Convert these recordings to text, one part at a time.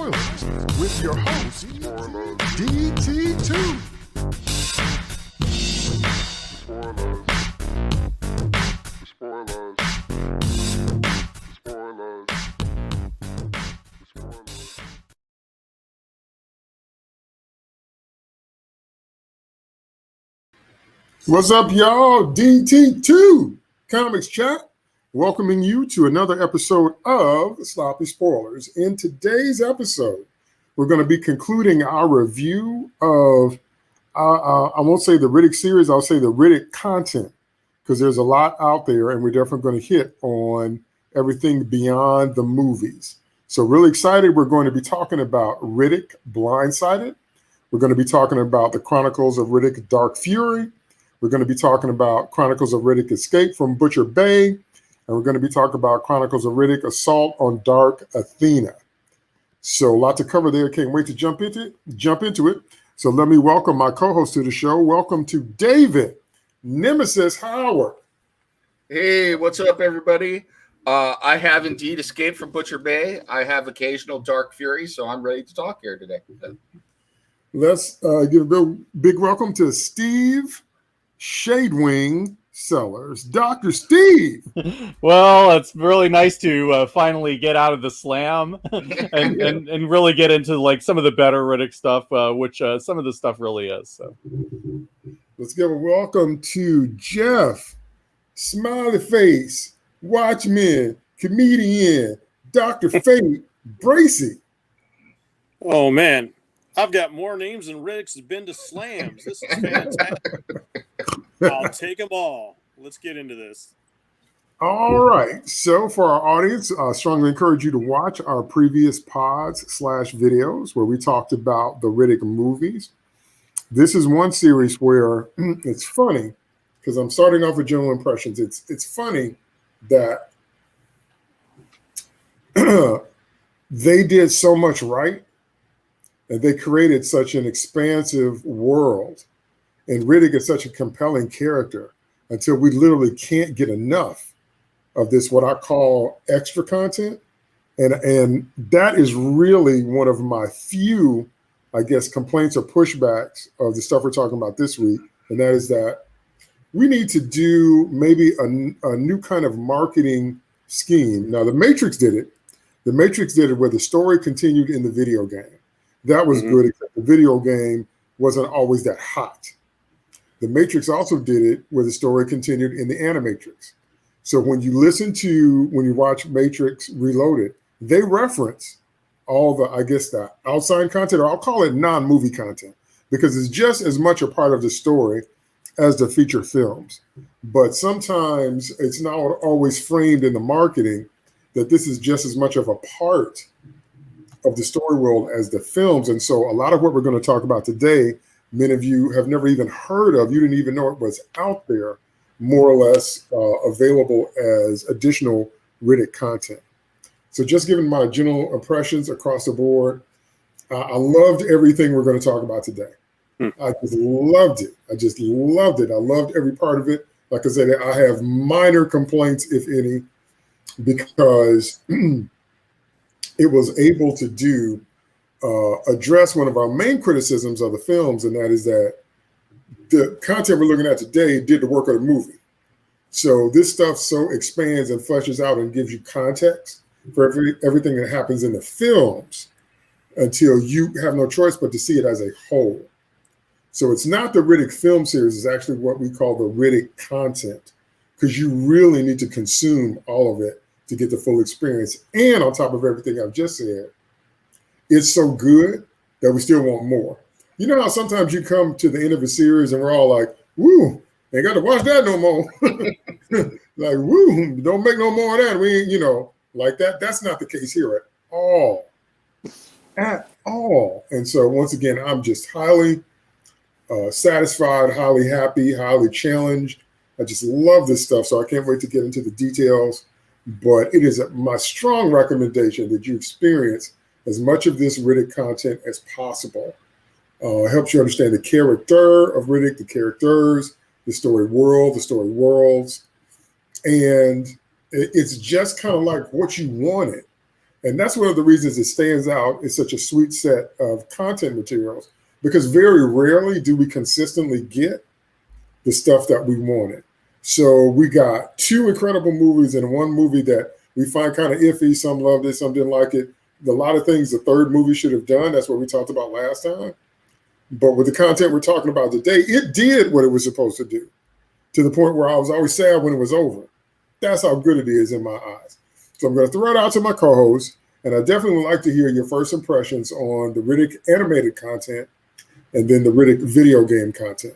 Spoilers with your host, DT2. What's up, y'all? DT2 Comics Chat, welcoming you to another episode of Sloppy Spoilers. In today's episode, we're going to be concluding our review of, I won't say the Ridic series, I'll say the Ridic content, because there's a lot out there, and we're definitely going to hit on everything beyond the movies. So really excited. We're going to be talking about Ridic Blindsided. We're going to be talking about the Chronicles of Ridic Dark Fury. We're going to be talking about Chronicles of Ridic Escape from Butcher Bay, and we're going to be talking about Chronicles of Ridic Assault on Dark Athena. So a lot to cover there. Can't wait to jump into it. So let me welcome my co-host to the show. Welcome to David Nemesis Howard. Hey, what's up, everybody? I have indeed escaped from Butcher Bay. I have occasional Dark Fury, so I'm ready to talk here today. Let's give a big welcome to Steve Shadewing Sellers. Dr. Steve. Well, it's really nice to finally get out of the slam and really get into like some of the better Ridic stuff, which some of the stuff really is. So let's give a welcome to Jeff Smiley Face, Watchman, comedian, Dr. Fate Bracy. Oh man, I've got more names than Ridic's has been to slams. This is fantastic. I'll take them all. Let's get into this. All right. So for our audience, I strongly encourage you to watch our previous pods/videos where we talked about the Ridic movies. This is one series where it's funny because I'm starting off with general impressions. It's funny that they did so much right and they created such an expansive world. And Ridic is such a compelling character until we literally can't get enough of this, what I call extra content. And that is really one of my few, I guess, complaints or pushbacks of the stuff we're talking about this week. And that is that we need to do maybe a new kind of marketing scheme. Now, The Matrix did it. The Matrix did it where the story continued in the video game. That was good, except the video game wasn't always that hot. The Matrix also did it where the story continued in the Animatrix. So when you watch Matrix Reloaded, they reference all the, I guess, the outside content, or I'll call it non-movie content, because it's just as much a part of the story as the feature films. But sometimes it's not always framed in the marketing that this is just as much of a part of the story world as the films. And so a lot of what we're going to talk about today, many of you have never even heard of. You didn't even know it was out there, more or less available as additional Ridic content. So just giving my general impressions across the board, I loved everything we're going to talk about today. I just loved it. I loved every part of it. Like I said, I have minor complaints, if any, because it was able to address one of our main criticisms of the films, and that is that the content we're looking at today did the work of the movie. So this stuff so expands and fleshes out and gives you context for everything that happens in the films until you have no choice but to see it as a whole. So it's not the Ridic film series, it's actually what we call the Ridic content, because you really need to consume all of it to get the full experience. And on top of everything I've just said, it's so good that we still want more. You know how sometimes you come to the end of a series and we're all like, woo, ain't got to watch that no more. Like, woo, don't make no more of that. We ain't, like that. That's not the case here at all. At all. And so once again, I'm just highly satisfied, highly happy, highly challenged. I just love this stuff. So I can't wait to get into the details. But it is my strong recommendation that you experience as much of this Ridic content as possible. Helps you understand the character of Ridic, the characters, the story world, the story worlds. And it's just kind of like what you wanted And that's one of the reasons it stands out. It's such a sweet set of content materials, because very rarely do we consistently get the stuff that we wanted. So we got 2 incredible movies and 1 movie that we find kind of iffy. Some loved it, some didn't like it. A lot of things the third movie should have done. That's what we talked about last time. But with the content we're talking about today, it did what it was supposed to do, to the point where I was always sad when it was over. That's how good it is in my eyes. So I'm going to throw it out to my co-host, and I definitely would like to hear your first impressions on the Ridic animated content and then the Ridic video game content.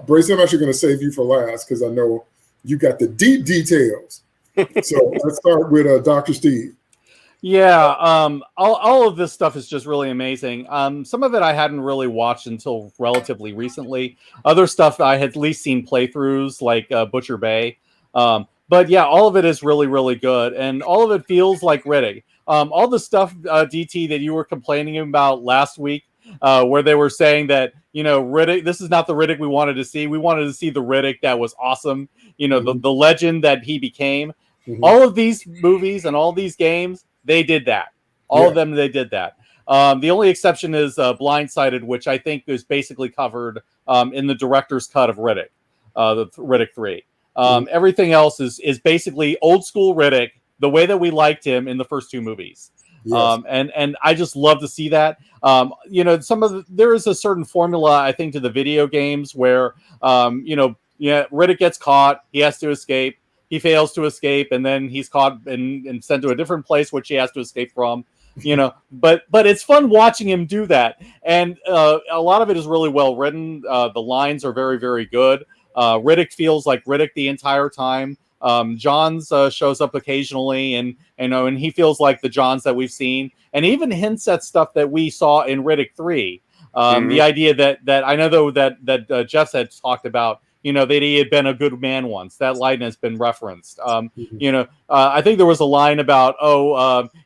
Brace, I'm actually going to save you for last because I know you got the deep details. So let's start with Dr. Steve. Yeah, all of this stuff is just really amazing. Some of it I hadn't really watched until relatively recently. Other stuff I had at least seen playthroughs, like Butcher Bay. But yeah, all of it is really, really good, and all of it feels like Ridic. All the stuff, DT, that you were complaining about last week, where they were saying that, Ridic, this is not the Ridic we wanted to see. We wanted to see the Ridic that was awesome, the legend that he became. Mm-hmm. All of these movies and all these games, they did that. All of them, they did that. The only exception is Blindsided, which I think is basically covered in the director's cut of Ridic, the Ridic 3. Everything else is basically old school Ridic, the way that we liked him in the first 2 movies. Yes. And I just love to see that. There is a certain formula, I think, to the video games where, Ridic gets caught, he has to escape. He fails to escape, and then he's caught and sent to a different place, which he has to escape from. But it's fun watching him do that, and a lot of it is really well written. The lines are very, very good. Ridic feels like Ridic the entire time. Johns shows up occasionally, and he feels like the Johns that we've seen, and even hints at stuff that we saw in Ridic 3. The idea that I know though that Jeff had talked about. That he had been a good man once. That line has been referenced. I think there was a line about,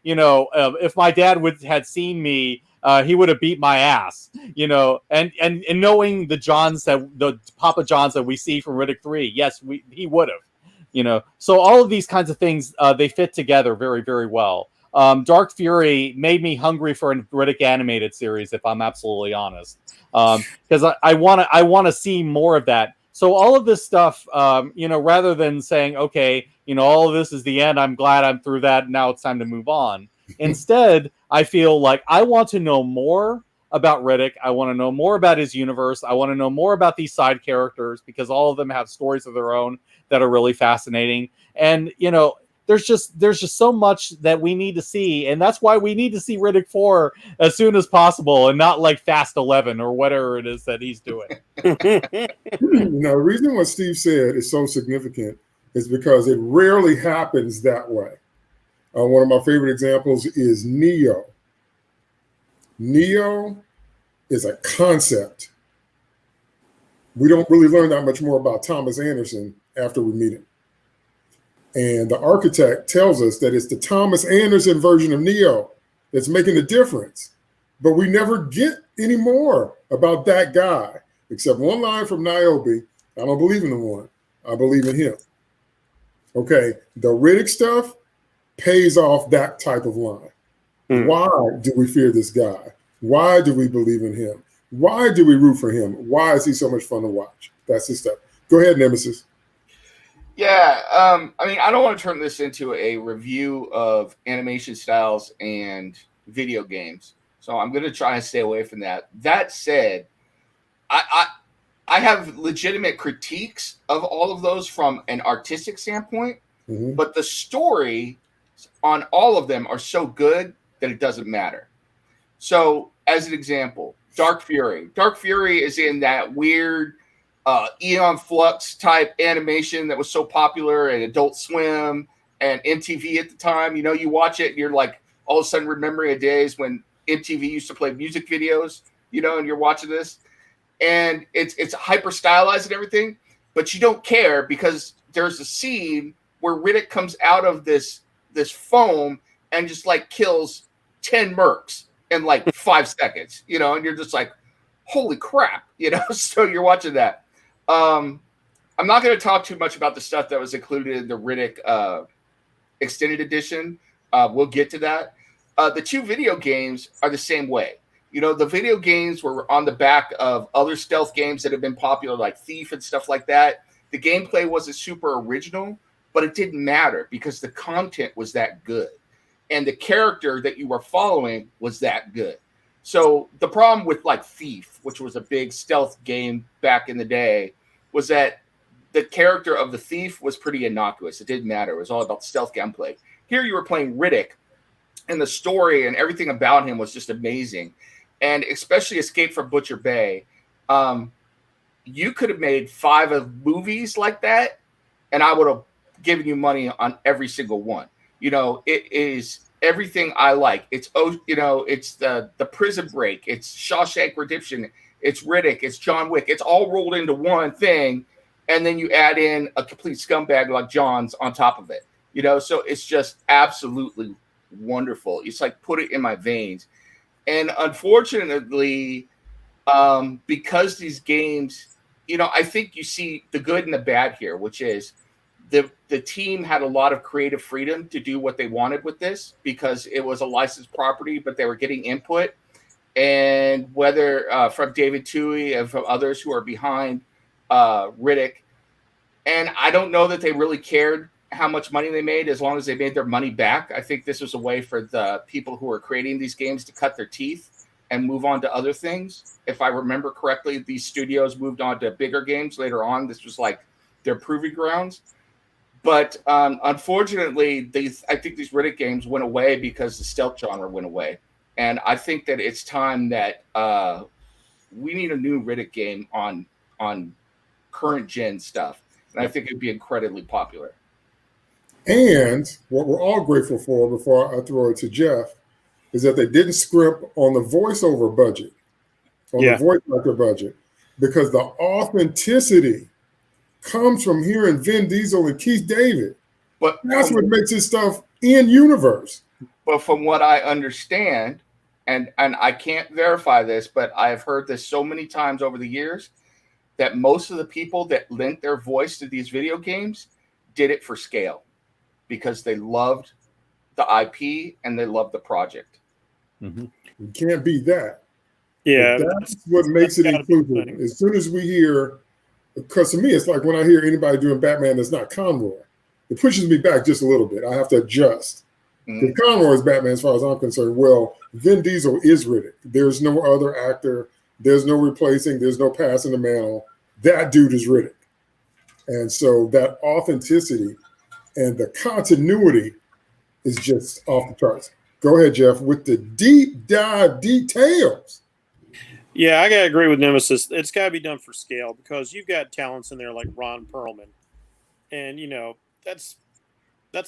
if my dad had seen me, he would have beat my ass. And knowing the Papa Johns that we see from Ridic 3, yes, he would have. So all of these kinds of things, they fit together very, very well. Dark Fury made me hungry for a Ridic animated series, if I'm absolutely honest, because I want to see more of that. So all of this stuff, rather than saying, okay, all of this is the end, I'm glad I'm through that, now it's time to move on. Instead, I feel like I want to know more about Ridic. I want to know more about his universe. I want to know more about these side characters, because all of them have stories of their own that are really fascinating. And, there's just so much that we need to see, and that's why we need to see Ridic 4 as soon as possible, and not like Fast 11 or whatever it is that he's doing. Now, the reason what Steve said is so significant is because it rarely happens that way. One of my favorite examples is Neo. Neo is a concept. We don't really learn that much more about Thomas Anderson after we meet him. And the architect tells us that it's the Thomas Anderson version of Neo that's making the difference. But we never get any more about that guy, except one line from Niobe. I don't believe in the one. I believe in him. Okay, the Ridic stuff pays off that type of line. Why do we fear this guy? Why do we believe in him? Why do we root for him? Why is he so much fun to watch? That's his stuff. Go ahead, Nemesis. Yeah, I don't want to turn this into a review of animation styles and video games, so I'm going to try and stay away from that. That said, I have legitimate critiques of all of those from an artistic standpoint, but the story on all of them are so good that it doesn't matter. So, as an example, Dark Fury. Dark Fury is in that weird Eon Flux type animation that was so popular at Adult Swim and MTV at the time. You watch it and you're like all of a sudden remembering days when MTV used to play music videos, and you're watching this. And it's hyper stylized and everything, but you don't care because there's a scene where Ridic comes out of this foam and just like kills 10 mercs in like 5 seconds, and you're just like, holy crap, so you're watching that. I'm not going to talk too much about the stuff that was included in the Ridic extended edition. We'll get to that. The 2 video games are the same way. The video games were on the back of other stealth games that have been popular, like Thief and stuff like that. The gameplay wasn't super original, but it didn't matter because the content was that good. And the character that you were following was that good. So the problem with like Thief, which was a big stealth game back in the day, was that the character of the thief was pretty innocuous. It didn't matter. It was all about stealth gameplay. Here you were playing Ridic, and the story and everything about him was just amazing. And especially Escape from Butcher Bay. You could have made 5 of movies like that, and I would have given you money on every single one. It is everything I like. It's it's the Prison Break, it's Shawshank Redemption, it's Ridic, it's John Wick. It's all rolled into one thing, and then you add in a complete scumbag like John's on top of it. So it's just absolutely wonderful. It's like put it in my veins. And unfortunately, because these games, I think you see the good and the bad here, which is the team had a lot of creative freedom to do what they wanted with this because it was a licensed property, but they were getting input. And whether from David Toohey and from others who are behind Ridic, and I don't know that they really cared how much money they made as long as they made their money back. I think this was a way for the people who are creating these games to cut their teeth and move on to other things. If I remember correctly, these studios moved on to bigger games later on. This was like their proving grounds. But unfortunately, I think these Ridic games went away because the stealth genre went away. And I think that it's time that we need a new Ridic game on current gen stuff. And I think it'd be incredibly popular. And what we're all grateful for, before I throw it to Jeff, is that they didn't scrimp on the voiceover budget, on the voice actor budget, because the authenticity comes from hearing Vin Diesel and Keith David. But that's what makes this stuff in universe. But from what I understand, and I can't verify this, but I've heard this so many times over the years, that most of the people that lent their voice to these video games did it for scale because they loved the IP and they loved the project. Mm-hmm. You can't beat that. Yeah. That's what makes it inclusive. As soon as we hear, because to me, it's like when I hear anybody doing Batman that's not Conroy, it pushes me back just a little bit. I have to adjust. Mm-hmm. If Conroy is Batman, as far as I'm concerned, well, Vin Diesel is Riddick. There's no other actor. There's no replacing. There's no passing the mantle. That dude is Riddick. And so that authenticity and the continuity is just off the charts. Go ahead, Jeff, with the deep dive details. Yeah, I gotta agree with Nemesis. It's got to be done for scale because you've got talents in there like Ron Perlman, and that's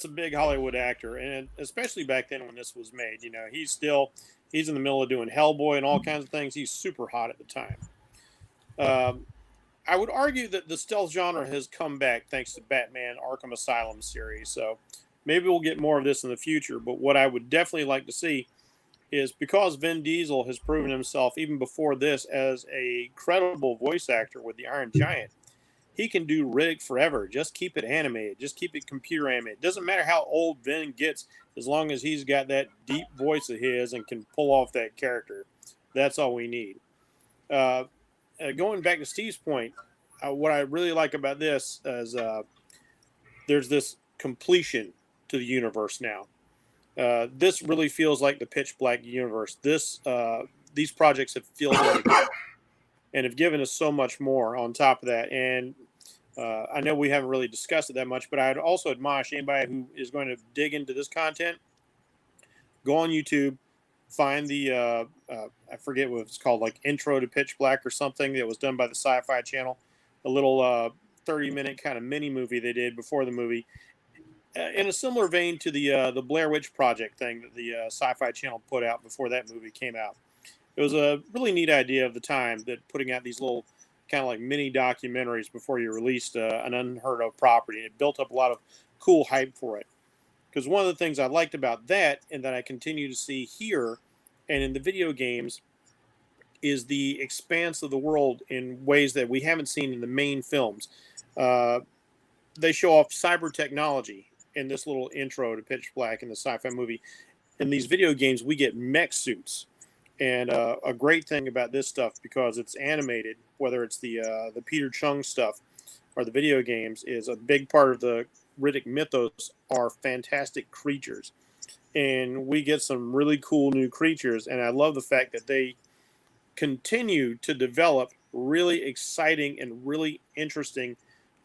a big Hollywood actor, and especially back then when this was made, he's in the middle of doing Hellboy and all kinds of things. He's super hot at the time. I would argue that the stealth genre has come back thanks to Batman Arkham Asylum series. So maybe we'll get more of this in the future. But what I would definitely like to see is because Vin Diesel has proven himself even before this as a credible voice actor with the Iron Giant, he can do Ridic forever. Just keep it animated. Just keep it computer animated. It doesn't matter how old Vin gets as long as he's got that deep voice of his and can pull off that character. That's all we need. Going back to Steve's point, what I really like about this is there's this completion to the universe now. This really feels like the Pitch Black universe. These projects have filled in and have given us so much more on top of that. And I know we haven't really discussed it that much, but I'd also admonish anybody who is going to dig into this content, go on YouTube, find the I forget what it's called, like Intro to Pitch Black or something that was done by the Sci-Fi Channel, a little 30-minute kind of mini movie they did before the movie, in a similar vein to the Blair Witch Project thing that the Sci-Fi Channel put out before that movie came out. It was a really neat idea of the time, that putting out these little kind of like mini documentaries before you released an unheard of property. And it built up a lot of cool hype for it. Because one of the things I liked about that, and that I continue to see here and in the video games, is the expanse of the world in ways that we haven't seen in the main films. They show off cyber technology in this little intro to Pitch Black in the sci-fi movie. In these video games, we get mech suits. And a great thing about this stuff, because it's animated, whether it's the Peter Chung stuff or the video games, is a big part of the Ridic mythos are fantastic creatures. And we get some really cool new creatures. And I love the fact that they continue to develop really exciting and really interesting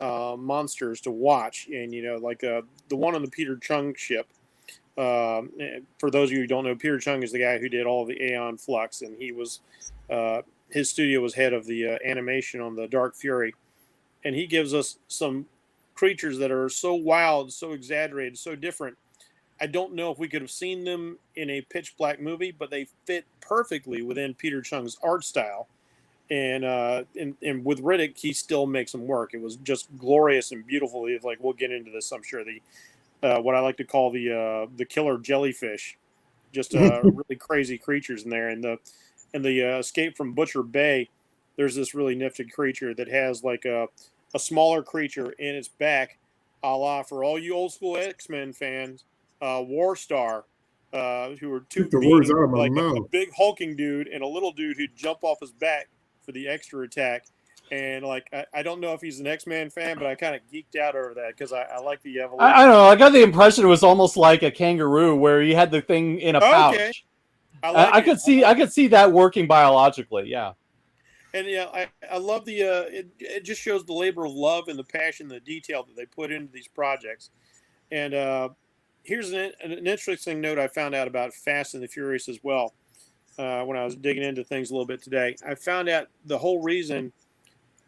monsters to watch. And, like the one on the Peter Chung ship. For those of you who don't know, Peter Chung is the guy who did all of the Aeon Flux, and he was his studio was head of the animation on the Dark Fury, and he gives us some creatures that are so wild, so exaggerated, so different. I don't know if we could have seen them in a Pitch Black movie, but they fit perfectly within Peter Chung's art style. And with Ridic, he still makes them work. It was just glorious and beautiful. Like, we'll get into this, I'm sure. What I like to call the killer jellyfish, just really crazy creatures in there. And the escape from Butcher Bay, there's this really nifty creature that has like a smaller creature in its back, a la, for all you old school X-Men fans, War Star, who are two beings, like a big hulking dude and a little dude who'd jump off his back for the extra attack. And like, I don't know if he's an X-Men fan, but I kind of geeked out over that because I like the evolution. I don't know. I got the impression it was almost like a kangaroo where you had the thing in a pouch. Okay. I could see that working biologically. Yeah. And yeah, I love it just shows the labor of love and the passion, the detail that they put into these projects. And here's an interesting note I found out about Fast and the Furious as well. When I was digging into things a little bit today, I found out the whole reason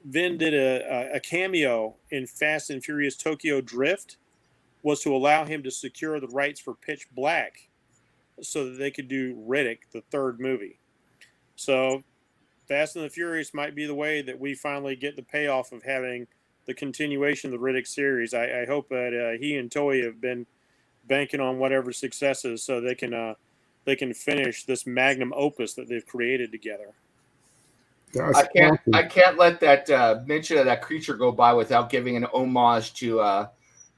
Vin did a cameo in Fast and Furious Tokyo Drift was to allow him to secure the rights for Pitch Black so that they could do Ridic, the third movie. So Fast and the Furious might be the way that we finally get the payoff of having the continuation of the Ridic series. I hope that he and Toei have been banking on whatever successes so they can finish this magnum opus that they've created together. I can't let that mention of that creature go by without giving an homage to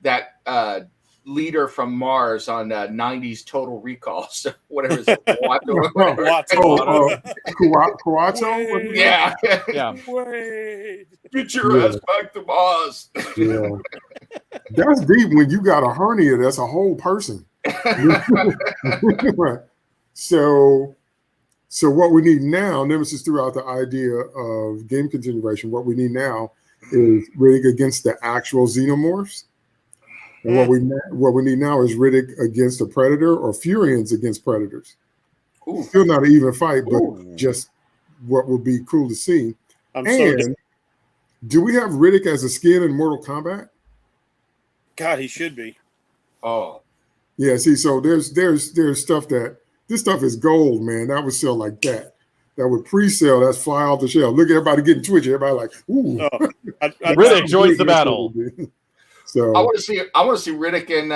that leader from Mars on 90s Total Recall. So whatever it is. Kuato? Yeah. Wait. Get your ass back to Mars. Yeah. That's deep. When you got a hernia, that's a whole person. Right. So what we need now, Nemesis threw out the idea of game continuation. What we need now is Ridic against the actual xenomorphs. And what we need now is Ridic against a predator or Furians against predators. Ooh. Still not an even fight, but just what would be cool to see. Do we have Ridic as a skin in Mortal Kombat? God, he should be. Oh. Yeah, see, so there's stuff that this stuff is gold, man. That would sell like that. That would pre-sale. That's fly off the shelf. Look at everybody getting twitchy. Everybody like, ooh. Ridic joins the battle. So I want to see Ridic in.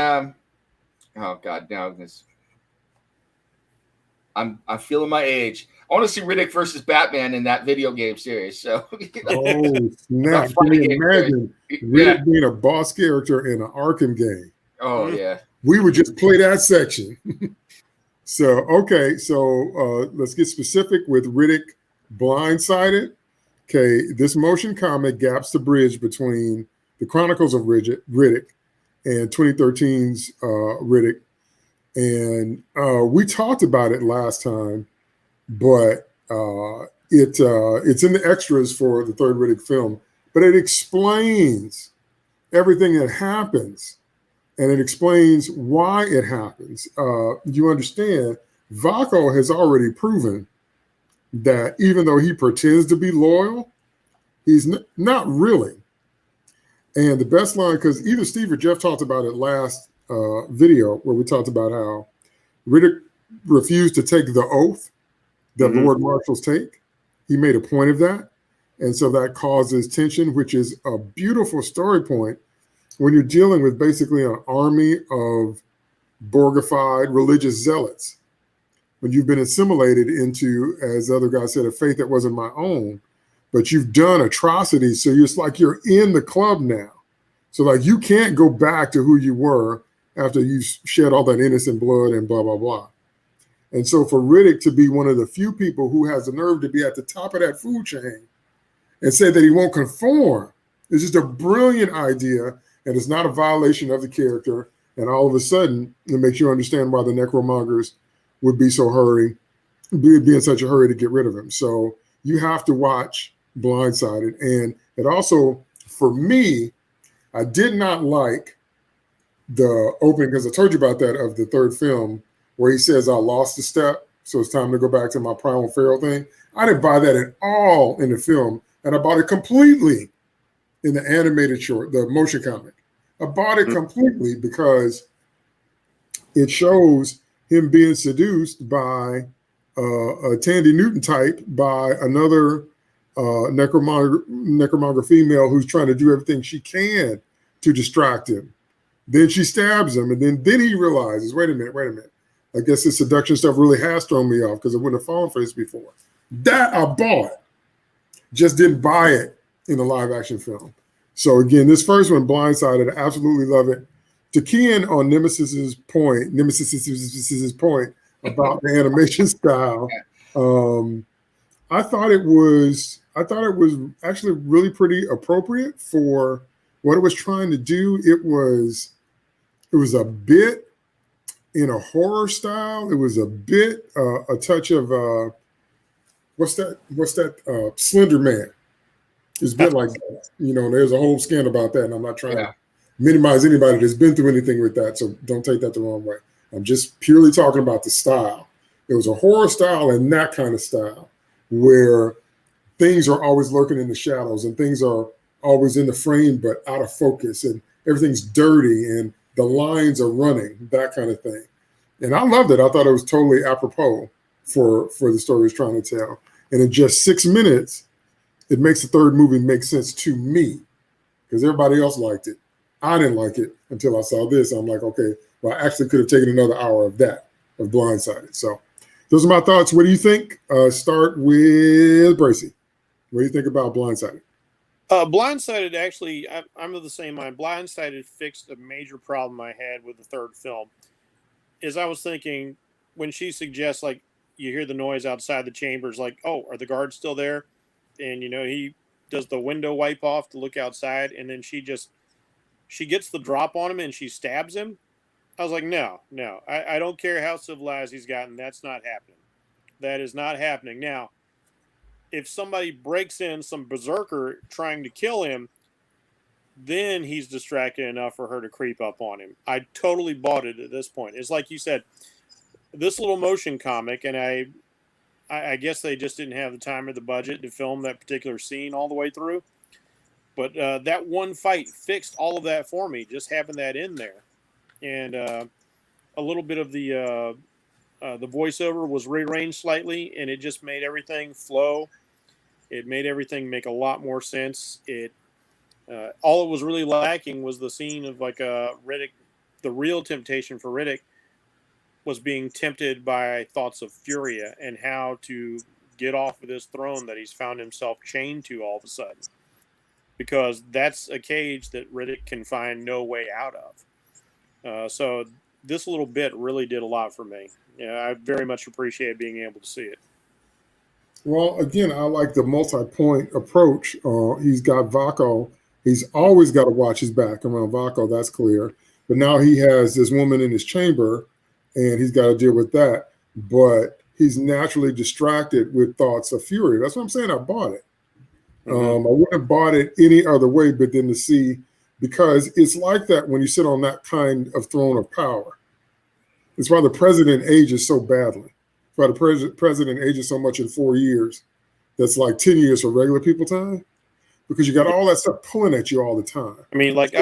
Oh God, now I'm feeling my age. I want to see Ridic versus Batman in that video game series. So oh snap! Can you imagine Ridic being a boss character in an Arkham game? Oh yeah. We would just play that section. So, okay, let's get specific with Ridic Blindsided. Okay, this motion comic gaps the bridge between the Chronicles of Ridic and 2013's Ridic. And we talked about it last time, but it's in the extras for the third Ridic film, but it explains everything that happens. And it explains why it happens. You understand, Vaco has already proven that even though he pretends to be loyal, he's not really. And the best line, because either Steve or Jeff talked about it last video, where we talked about how Ridic refused to take the oath that Lord Marshals take. He made a point of that. And so that causes tension, which is a beautiful story point when you're dealing with basically an army of Borgified religious zealots, when you've been assimilated into, as the other guy said, a faith that wasn't my own, but you've done atrocities. So it's like you're in the club now. So like you can't go back to who you were after you shed all that innocent blood and blah, blah, blah. And so for Ridic to be one of the few people who has the nerve to be at the top of that food chain and say that he won't conform is just a brilliant idea, and it's not a violation of the character. And all of a sudden, it makes you understand why the necromongers would be in such a hurry to get rid of him. So you have to watch Blindsided. And it also, for me, I did not like the opening, because I told you about that, of the third film, where he says, I lost a step, so it's time to go back to my primal feral thing. I didn't buy that at all in the film, and I bought it completely in the animated short, the motion comic. I bought it completely because it shows him being seduced by a Tandy Newton type, by another necromonger female who's trying to do everything she can to distract him. Then she stabs him, and then he realizes, wait a minute. I guess this seduction stuff really has thrown me off, because I wouldn't have fallen for this before. That I bought, just didn't buy it in the live action film. So again, this first one, Blindsided, I absolutely love it. To key in on Nemesis's point about the animation style, I thought it was actually really pretty appropriate for what it was trying to do. It was a bit in a horror style. It was a bit a touch of what's that Slender Man. It's a bit like that. There's a whole scan about that, and I'm not trying to minimize anybody that's been through anything with that, so don't take that the wrong way. I'm just purely talking about the style. It was a horror style and that kind of style where things are always lurking in the shadows and things are always in the frame but out of focus, and everything's dirty and the lines are running, that kind of thing. And I loved it. I thought it was totally apropos for the story it's trying to tell. And in just 6 minutes, it makes the third movie make sense to me, because everybody else liked it. I didn't like it until I saw this. I'm like, okay, well, I actually could have taken another hour of Blindsided. So those are my thoughts. What do you think? Start with Bracy. What do you think about Blindsided? Blindsided, actually, I'm of the same mind. Blindsided fixed a major problem I had with the third film. Is I was thinking, when she suggests, like, you hear the noise outside the chambers, like, oh, are the guards still there? And, he does the window wipe off to look outside, and then she gets the drop on him and she stabs him. I was like, no, I don't care how civilized he's gotten. That's not happening. That is not happening. Now, if somebody breaks in, some berserker trying to kill him, then he's distracted enough for her to creep up on him. I totally bought it at this point. It's like you said, this little motion comic, and I guess they just didn't have the time or the budget to film that particular scene all the way through. But that one fight fixed all of that for me, just having that in there. And a little bit of the voiceover was rearranged slightly, and it just made everything flow. It made everything make a lot more sense. All it was really lacking was the scene of like Ridic. The real temptation for Ridic was being tempted by thoughts of Furia and how to get off of this throne that he's found himself chained to all of a sudden. Because that's a cage that Ridic can find no way out of. So this little bit really did a lot for me. I very much appreciate being able to see it. Well, again, I like the multi-point approach. He's got Vaco. He's always got to watch his back around Vaco. That's clear. But now he has this woman in his chamber, and he's got to deal with that. But he's naturally distracted with thoughts of Fury. That's what I'm saying. I bought it. I wouldn't have bought it any other way but then to see, because it's like that when you sit on that kind of throne of power. It's why the president ages so badly. It's why the president ages so much in 4 years. That's like 10 years for regular people time, because you got all that stuff pulling at you all the time. I mean, like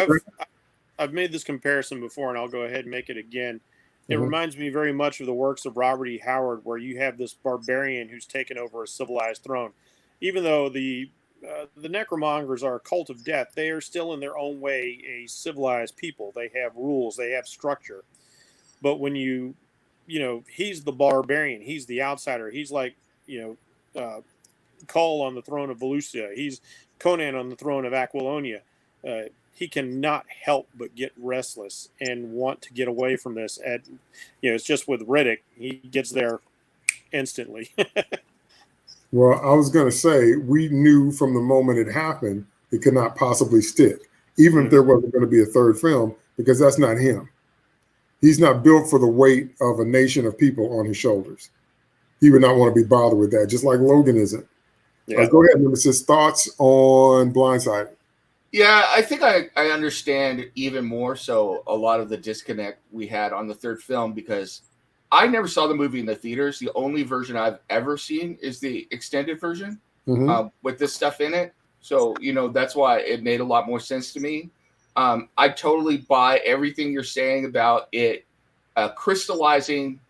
I've made this comparison before, and I'll go ahead and make it again. It reminds me very much of the works of Robert E. Howard, where you have this barbarian who's taken over a civilized throne. Even though the necromongers are a cult of death, they are still in their own way a civilized people. They have rules, they have structure. But when he's the barbarian, he's the outsider. He's like, Kull on the throne of Valusia. He's Conan on the throne of Aquilonia. he cannot help but get restless and want to get away from this. It's just with Ridic, he gets there instantly. Well, I was going to say, we knew from the moment it happened, it could not possibly stick, even if there wasn't going to be a third film, because that's not him. He's not built for the weight of a nation of people on his shoulders. He would not want to be bothered with that, just like Logan isn't. Yeah. Go ahead, Nemesis. Thoughts on Blindside? Yeah, I think I understand even more so a lot of the disconnect we had on the third film, because I never saw the movie in the theaters. The only version I've ever seen is the extended version with this stuff in it. So, that's why it made a lot more sense to me. I totally buy everything you're saying about it crystallizing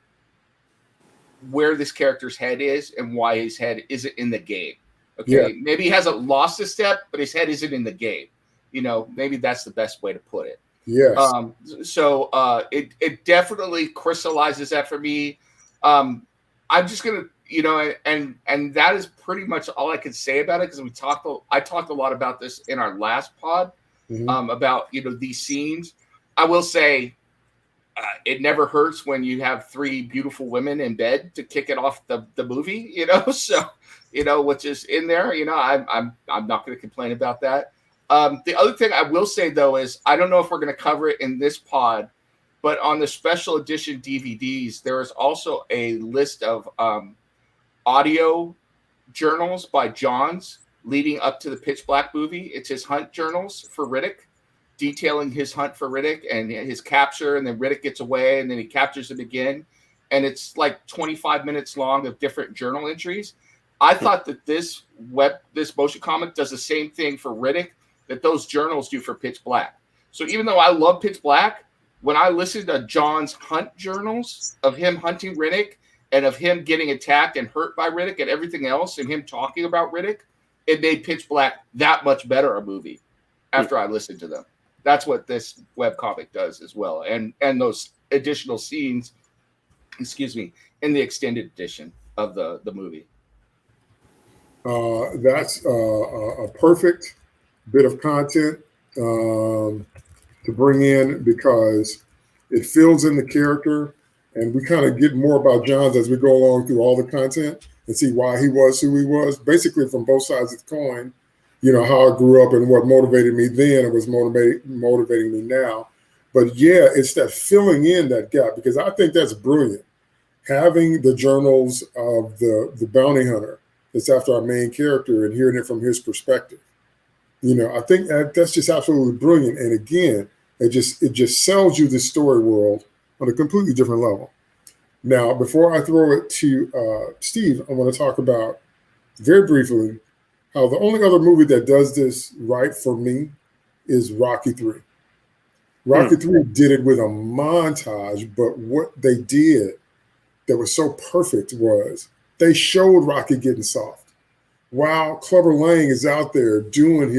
where this character's head is and why his head isn't in the game. Okay, yeah. Maybe he hasn't lost a step, but his head isn't in the game. Maybe that's the best way to put it. Yes. So it definitely crystallizes that for me. I'm just gonna, and that is pretty much all I can say about it, because I talked a lot about this in our last pod about these scenes. I will say it never hurts when you have three beautiful women in bed to kick it off the movie. So which is in there. I'm not going to complain about that. The other thing I will say, though, is I don't know if we're going to cover it in this pod, but on the special edition DVDs, there is also a list of audio journals by Johns leading up to the Pitch Black movie. It's his hunt journals for Ridic, detailing his hunt for Ridic and his capture, and then Ridic gets away, and then he captures him again. And it's like 25 minutes long of different journal entries. I thought that this motion comic does the same thing for Ridic that those journals do for Pitch Black. So even though I love Pitch Black, when I listened to John's hunt journals of him hunting Ridic and of him getting attacked and hurt by Ridic and everything else, and him talking about Ridic, it made Pitch Black that much better a movie after I listened to them. That's what this webcomic does as well. And those additional scenes, in the extended edition of the movie. That's a perfect bit of content to bring in, because it fills in the character, and we kind of get more about Johns as we go along through all the content and see why he was who he was, basically from both sides of the coin. How I grew up and what motivated me then and was motivating me now. But yeah, it's that filling in that gap, because I think that's brilliant. Having the journals of the bounty hunter that's after our main character and hearing it from his perspective. I think that's just absolutely brilliant. And again, it just sells you the story world on a completely different level. Now, before I throw it to Steve, I want to talk about very briefly how the only other movie that does this right for me is Rocky III. Rocky III did it with a montage, but what they did that was so perfect was they showed Rocky getting soft, while Clubber Lang is out there doing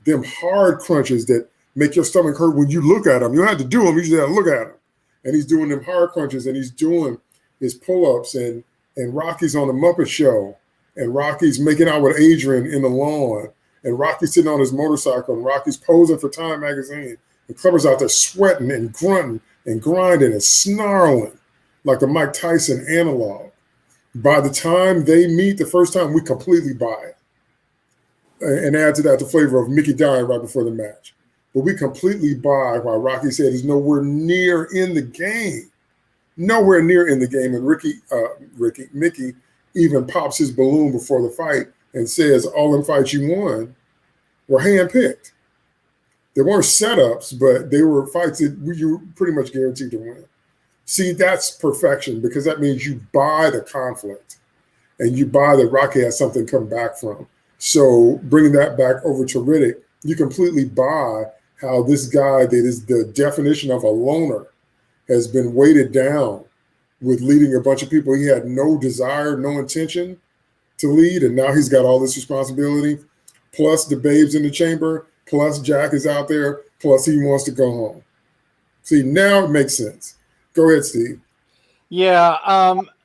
them hard crunches that make your stomach hurt when you look at him. You don't have to do them, you just have to look at him. And he's doing them hard crunches, and he's doing his pull-ups, and Rocky's on the Muppet Show, and Rocky's making out with Adrian in the lawn, and Rocky's sitting on his motorcycle, and Rocky's posing for Time magazine. And Clubber's out there sweating and grunting and grinding and snarling like a Mike Tyson analog. By the time they meet the first time, we completely buy it. And add to that the flavor of Mickey dying right before the match. But we completely buy why Rocky said he's nowhere near in the game. Nowhere near in the game. And Mickey even pops his balloon before the fight and says all them fights you won were handpicked. They weren't setups, but they were fights that you were pretty much guaranteed to win. See, that's perfection, because that means you buy the conflict and you buy that Rocky has something to come back from. So bringing that back over to Ridic, you completely buy how this guy that is the definition of a loner has been weighted down with leading a bunch of people he had no desire, no intention to lead. And now he's got all this responsibility, plus the babes in the chamber, plus Jack is out there, plus he wants to go home. See, now it makes sense. Go ahead, Steve. Yeah,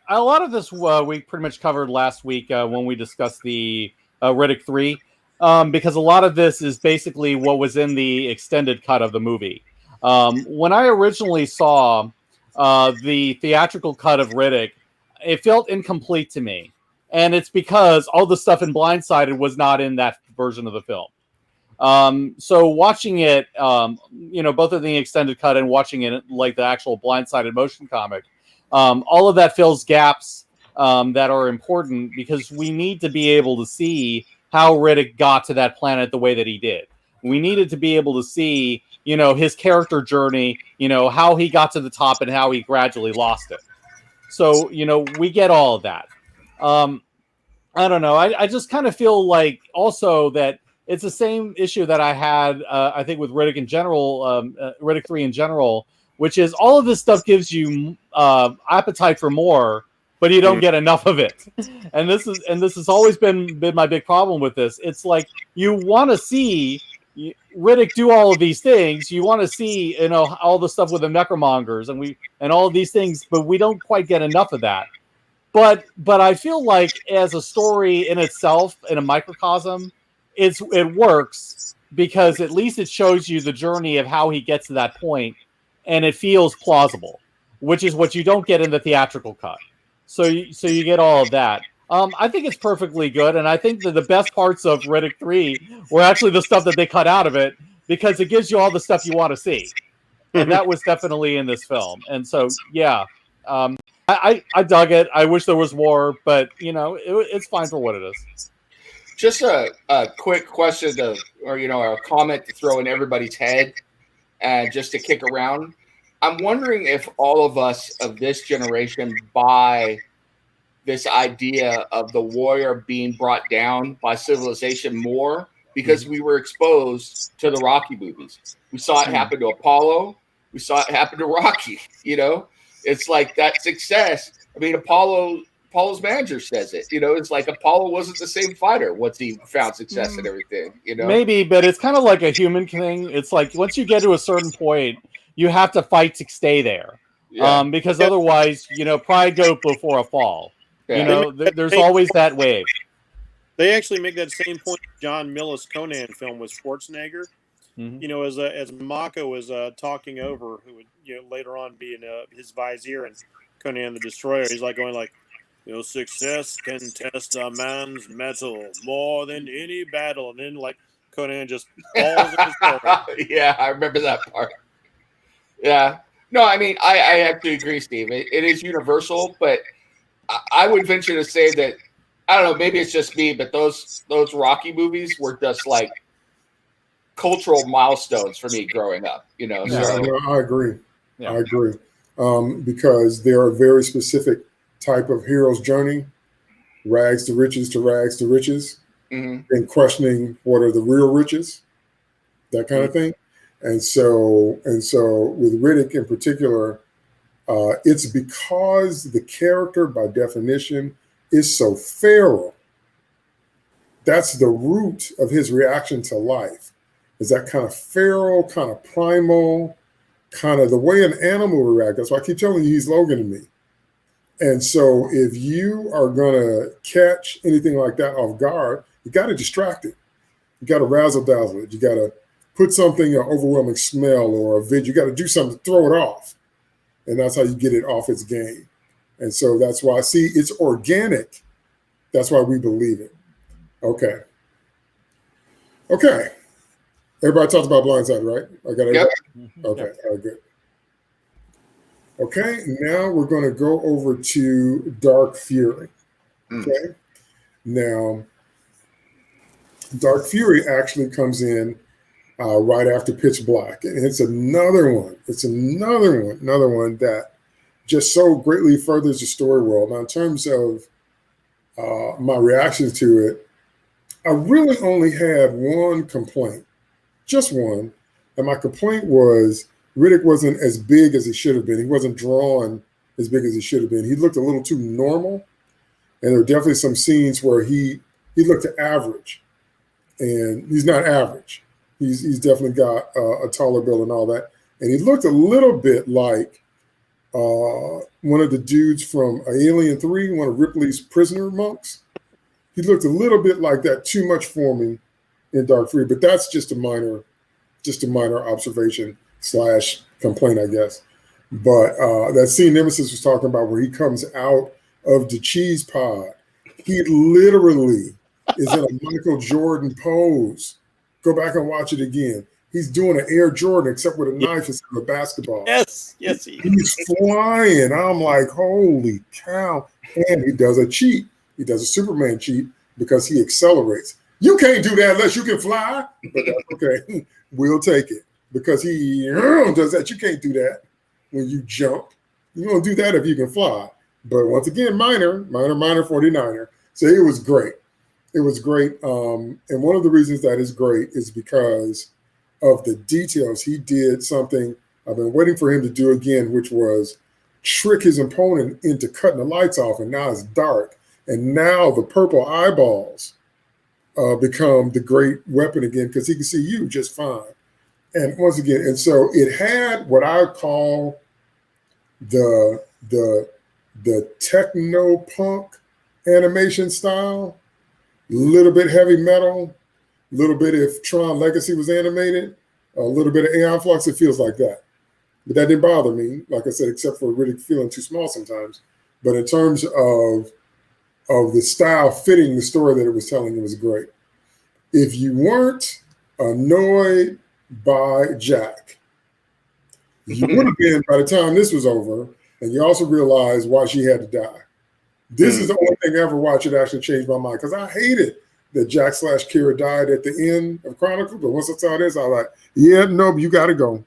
a lot of this we pretty much covered last week when we discussed the Ridic 3. because a lot of this is basically what was in the extended cut of the movie. When I originally saw the theatrical cut of Ridic, it felt incomplete to me. And it's because all the stuff in Blindsided was not in that version of the film. So watching it, both in the extended cut and watching it like the actual Blindsided motion comic, all of that fills gaps that are important because we need to be able to see how Ridic got to that planet the way that he did. We needed to be able to see, his character journey, how he got to the top and how he gradually lost it. So, we get all of that. I don't know. I just kind of feel like also that it's the same issue that I had, I think, with Ridic in general, Ridic 3 in general, which is all of this stuff gives you appetite for more, but you don't get enough of it. And this has always been my big problem with this. It's like you want to see Ridic do all of these things. You want to see, all the stuff with the necromongers and all of these things, but we don't quite get enough of that. But I feel like as a story in itself, in a microcosm, it works because at least it shows you the journey of how he gets to that point, and it feels plausible, which is what you don't get in the theatrical cut. So you get all of that. I think it's perfectly good, and I think that the best parts of Ridic 3 were actually the stuff that they cut out of it because it gives you all the stuff you want to see, and that was definitely in this film. And so, yeah. I dug it. I wish there was more, but it's fine for what it is. Just a quick question or a comment to throw in everybody's head, and just to kick around. I'm wondering if all of us of this generation buy this idea of the warrior being brought down by civilization more because we were exposed to the Rocky movies. We saw it happen to Apollo. We saw it happen to Rocky. It's like that success. I mean, Apollo's manager says it. It's like Apollo wasn't the same fighter once he found success and everything. Maybe, but it's kind of like a human thing. It's like once you get to a certain point, you have to fight to stay there. Yeah. Because otherwise, pride goes before a fall. Yeah. There's always that wave. They actually make that same point in John Millis' Conan film with Schwarzenegger. Mm-hmm. As Mako was talking over, who would later on be in his vizier and Conan the Destroyer, he's like going like, success can test a man's mettle more than any battle, and then like Conan just falls in his forehead. Yeah, I remember that part. Yeah, no, I mean I have to agree, Steve. It is universal, but I would venture to say that I don't know. Maybe it's just me, but those Rocky movies were just like cultural milestones for me growing up, Yeah, I agree. Yeah. I agree. Because they're a very specific type of hero's journey, rags to riches, and questioning what are the real riches, that kind of thing. And so with Ridic in particular, it's because the character by definition is so feral. That's the root of his reaction to life. Is that kind of feral, kind of primal, kind of the way an animal would react. That's why I keep telling you he's Logan to me. And so if you are going to catch anything like that off guard, you got to distract it. You got to razzle dazzle it. You got to put something, an overwhelming smell or a vid. You got to do something to throw it off. And that's how you get it off its game. And so that's why, see, it's organic. That's why we believe it. Okay. Everybody talked about Blindside, right? I got it. Yep. Okay. Yep. All right, good. Okay, now we're going to go over to Dark Fury. Okay. Now, Dark Fury actually comes in right after Pitch Black, and it's another one. Another one that just so greatly furthers the story world. Now, in terms of my reactions to it, I really only had one complaint. Just one. And my complaint was Ridic wasn't as big as he should have been. He wasn't drawn as big as he should have been. He looked a little too normal. And there were definitely some scenes where he looked average. And he's not average. He's definitely got a taller build and all that. And he looked a little bit like one of the dudes from Alien 3, one of Ripley's prisoner monks. He looked a little bit like that, too much for me. in Dark Fury. But that's just a minor observation / complaint, I guess. But that scene Nemesis was talking about where he comes out of the cheese pod, he literally is in a Michael Jordan pose. Go back and watch it again. He's doing an Air Jordan, except with a knife instead of a basketball. Yes, He's flying. I'm like, holy cow. And he does a cheat. He does a Superman cheat because he accelerates. You can't do that unless you can fly. But that's okay. We'll take it. Because he does that. You can't do that when you jump. You don't do that if you can fly. But once again, minor 49er. So it was great. It was great. And one of the reasons that is great is because of the details. He did something I've been waiting for him to do again, which was trick his opponent into cutting the lights off, and now it's dark. And now the purple eyeballs become the great weapon again because he can see you just fine. And once again, and so it had what I call the techno punk animation style, little bit heavy metal, a little bit if Tron Legacy was animated, a little bit of Aeon Flux. It feels like that. But that didn't bother me, like I said, except for really feeling too small sometimes. But in terms of the style fitting the story that it was telling, it was great. If you weren't annoyed by Jack, you would have been by the time this was over, and you also realized why she had to die. This is the only thing I ever watched it actually changed my mind, because I hated that Jack / Kira died at the end of Chronicles. But once I saw this, I was like, yeah, nope, you got to go.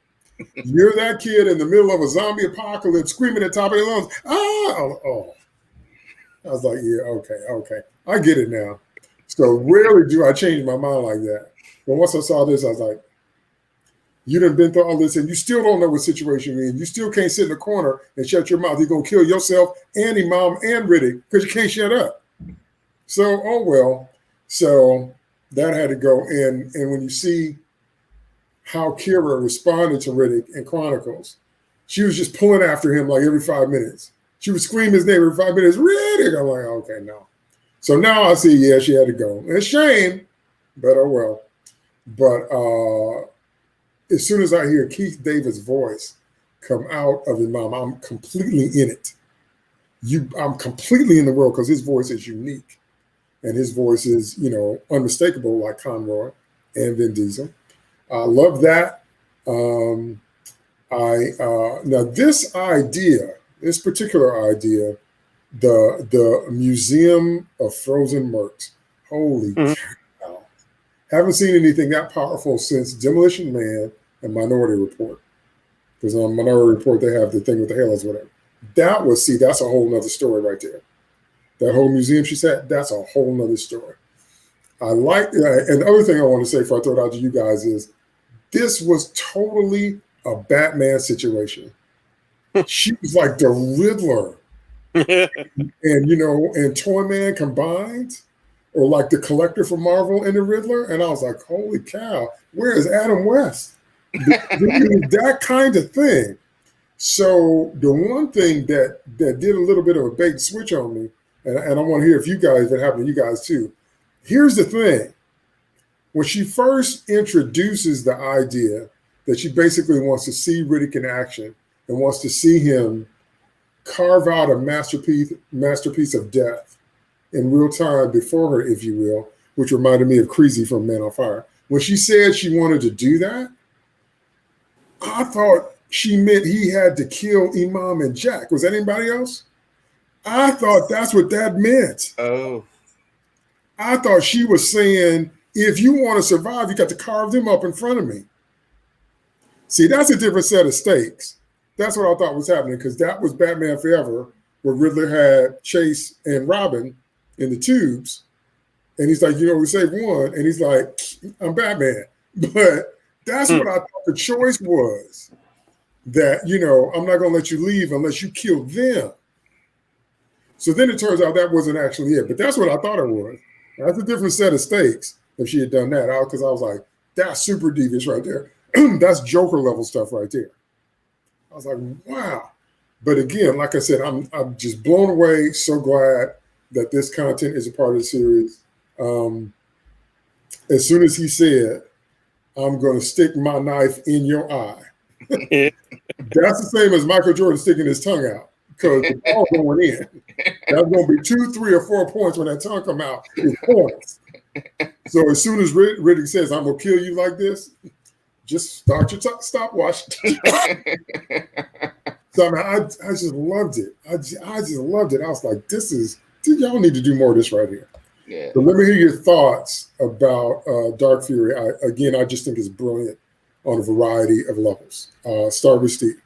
You're that kid in the middle of a zombie apocalypse screaming at the top of their lungs. Oh. I was like, yeah, okay. I get it now. So rarely do I change my mind like that. But once I saw this, I was like, you done been through all this and you still don't know what situation you're in. You still can't sit in the corner and shut your mouth. You're going to kill yourself and Imam and Ridic because you can't shut up. So, oh well. So that had to go in. And when you see how Kira responded to Ridic in Chronicles, she was just pulling after him like every 5 minutes. She would scream his name every 5 minutes, Ridic. I'm like, okay, no. So now I see, yeah, she had to go. It's a shame, but oh well. But as soon as I hear Keith David's voice come out of Imam, I'm completely in it. I'm completely in the world because his voice is unique. And his voice is, unmistakable like Conroy and Vin Diesel. I love that. Now this particular idea, the Museum of Frozen Mercs, holy cow. Haven't seen anything that powerful since Demolition Man and Minority Report. Because on Minority Report, they have the thing with the halos, whatever. That's a whole nother story right there. That whole museum she said, that's a whole nother story. I like, and the other thing I want to say before I throw it out to you guys is, this was totally a Batman situation. She was like the Riddler and Toyman combined, or like the Collector from Marvel and the Riddler. And I was like, holy cow, where is Adam West? That kind of thing. So the one thing that did a little bit of a bait and switch on me, and I want to hear if it happened to you guys too. Here's the thing. When she first introduces the idea that she basically wants to see Ridic in action and wants to see him carve out a masterpiece of death in real time before her, if you will, which reminded me of Creasy from Man on Fire. When she said she wanted to do that, I thought she meant he had to kill Imam and Jack. Was that anybody else? I thought that's what that meant. Oh. I thought she was saying, if you want to survive, you got to carve them up in front of me. See, that's a different set of stakes. That's what I thought was happening, because that was Batman Forever, where Riddler had Chase and Robin in the tubes. And he's like, we saved one. And he's like, I'm Batman. But that's what I thought the choice was. That, I'm not going to let you leave unless you kill them. So then it turns out that wasn't actually it. But that's what I thought it was. That's a different set of stakes if she had done that. Because I was like, that's super devious right there. That's Joker level stuff right there. I was like, wow. But again, like I said, I'm just blown away. So glad that this content is a part of the series. as soon as he said, "I'm going to stick my knife in your eye," that's the same as Michael Jordan sticking his tongue out, because the ball going in. That's going to be 2, 3, or 4 points when that tongue come out. It's points. So as soon as Riddick says, "I'm going to kill you like this," just start your stopwatch. So I just loved it. I just loved it. I was like, y'all need to do more of this right here. Yeah. But let me hear your thoughts about Dark Fury. I just think it's brilliant on a variety of levels. Start with Steve.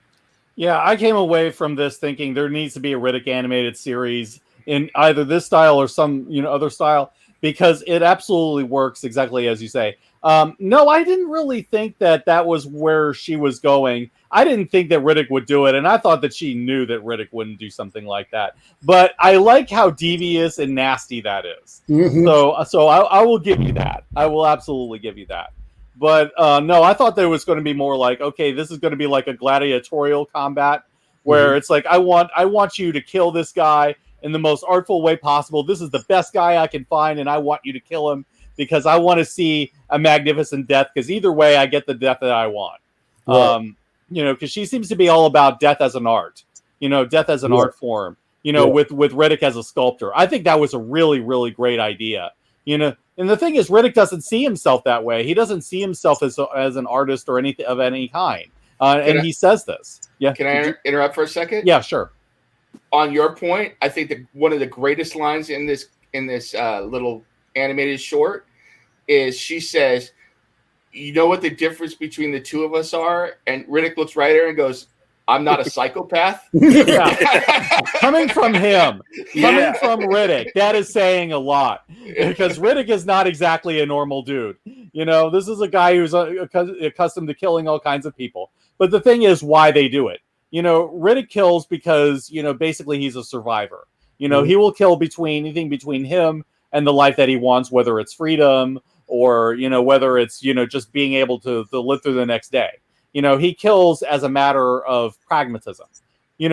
Yeah, I came away from this thinking there needs to be a Ridic animated series in either this style or some other style, because it absolutely works exactly as you say. No, I didn't really think that was where she was going. I didn't think that Ridic would do it, and I thought that she knew that Ridic wouldn't do something like that. But I like how devious and nasty that is. Mm-hmm. So I will give you that. I will absolutely give you that. But no, I thought there was going to be more like, okay, this is going to be like a gladiatorial combat where it's like, I want you to kill this guy in the most artful way possible. This is the best guy I can find, and I want you to kill him because I want to see a magnificent death, because either way I get the death that I want. Right. Because she seems to be all about death as an art, death as an art form, with Ridic as a sculptor. I think that was a really, really great idea. And the thing is, Ridic doesn't see himself that way. He doesn't see himself as an artist or anything of any kind. He says this. Yeah. Can I interrupt for a second? Yeah, sure. On your point, I think that one of the greatest lines in this little animated short is she says, "You know what the difference between the two of us are?" And Ridic looks right at her and goes, "I'm not a psychopath." Coming from him, from Ridic, that is saying a lot, because Ridic is not exactly a normal dude. This is a guy who's accustomed to killing all kinds of people. But the thing is, why they do it. Ridic kills because, basically he's a survivor. He will kill anything between him and the life that he wants, whether it's freedom or, whether it's, just being able to live through the next day. He kills as a matter of pragmatism.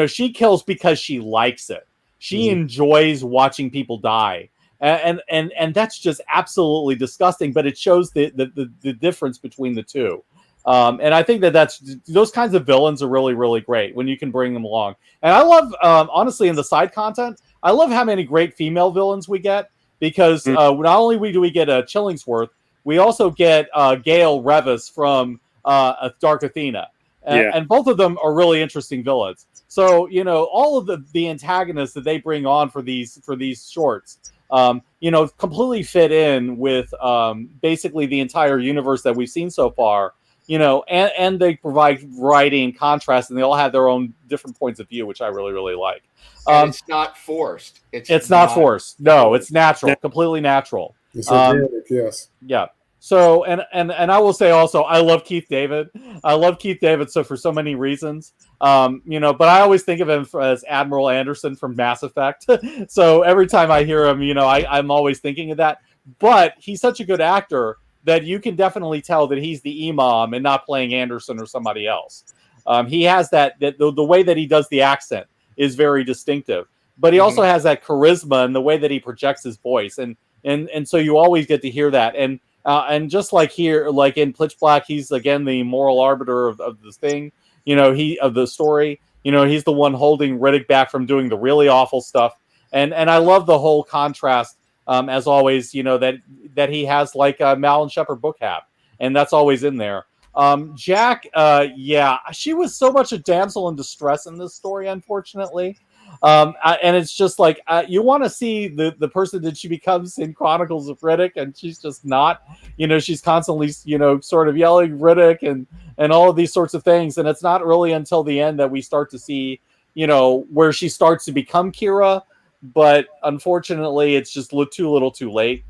She kills because she likes it. She enjoys watching people die. And that's just absolutely disgusting, but it shows the difference between the two. And I think that's those kinds of villains are really, really great when you can bring them along. And I love, honestly, in the side content, I love how many great female villains we get, because not only do we get Chillingsworth, we also get Gale Revis from Dark Athena. And both of them are really interesting villains. So, all of the antagonists that they bring on for these shorts, completely fit in with basically the entire universe that we've seen so far. And they provide variety and contrast, and they all have their own different points of view, which I really, really like. It's not forced. It's not forced. No, it's natural, completely natural. It's organic, yes. Yeah. So, and I will say also, I love Keith David. I love Keith David for so many reasons. But I always think of him as Admiral Anderson from Mass Effect. So every time I hear him, I'm always thinking of that. But he's such a good actor that you can definitely tell that he's the imam and not playing Anderson or somebody else. He has that the way that he does the accent is very distinctive, but he also has that charisma and the way that he projects his voice. And so you always get to hear that. And just like here, like in Pitch Black, he's again the moral arbiter of this thing, of the story. He's the one holding Ridic back from doing the really awful stuff. And I love the whole contrast, as always, that he has like Mal and Shepard book have, and that's always in there. Jack, she was so much a damsel in distress in this story, unfortunately. And it's just like you want to see the person that she becomes in Chronicles of Ridic, and she's just not. She's constantly sort of yelling Ridic and all of these sorts of things, and it's not really until the end that we start to see where she starts to become Kira. But unfortunately, it's just too little, too late.